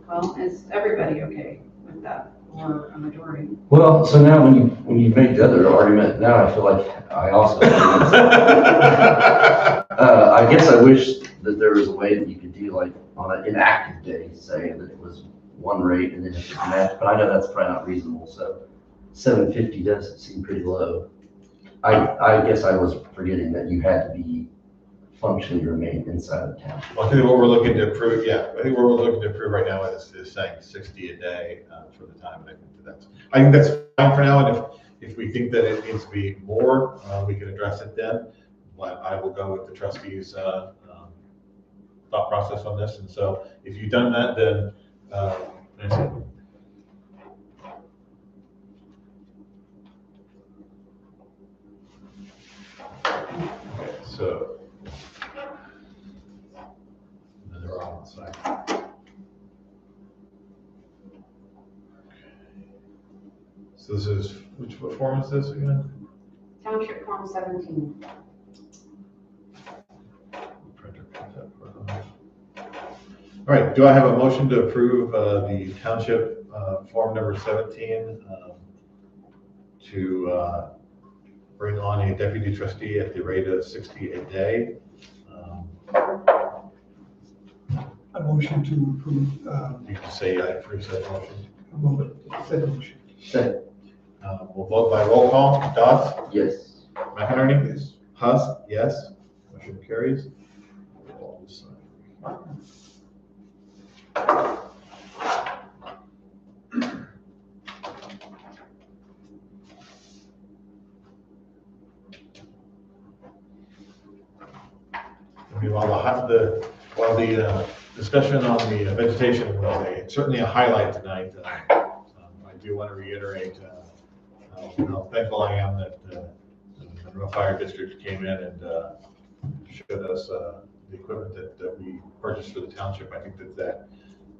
Well, is everybody okay with that, or a majority? Well, so now when you make the other argument, now I feel like I also. I guess I wish that there was a way that you could do like on an inactive day, say that it was one rate and then it was matched, but I know that's probably not reasonable, so $7.50 does seem pretty low. I guess I was forgetting that you had to be functionally remain inside of town. Well, I think what we're looking to approve, I think what we're looking to approve right now is saying 60 a day for the time. And I think that's fine for now. And if we think that it needs to be more, we can address it then. But I will go with the trustees' thought process on this. And so if you've done that, then okay, so they're all on the side. So this is, what form is this again? Township Form 17. Printer comes up for- All right, do I have a motion to approve the township form number 17 to bring on a deputy trustee at the rate of 60 a day? A motion to approve, You can say I approve that motion. A moment, said motion. Second, We'll vote by roll call. Dodds? yes. McInerney? Yes. Huss? Yes. Motion carries. All this side. While the discussion on the vegetation was certainly a highlight tonight, I do want to reiterate how thankful I am that the Monroe Fire District came in and showed us the equipment that we purchased for the township. I think that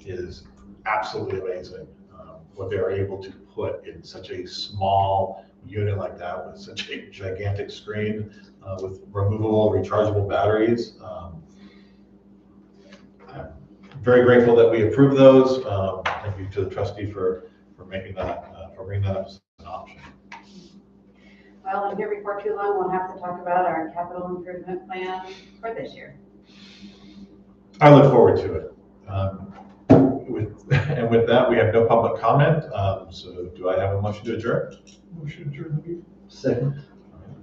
is absolutely amazing, what they are able to put in such a small unit like that with such a gigantic screen, with removable, rechargeable batteries. I'm very grateful that we approved those. Thank you to the trustee for making that, for bringing that up as an option. Well, and here before too long, we'll have to talk about our capital improvement plan for this year. I look forward to it. And with that, we have no public comment. So do I have a motion to adjourn? Motion adjourned the meeting. Second,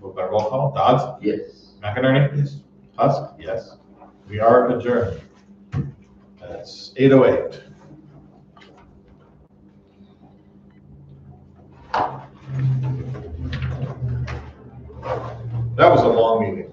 Vote by roll call. Dodds? yes. McInerney? Yes. Huss? Yes. We are adjourned. That's 8:08. That was a long meeting.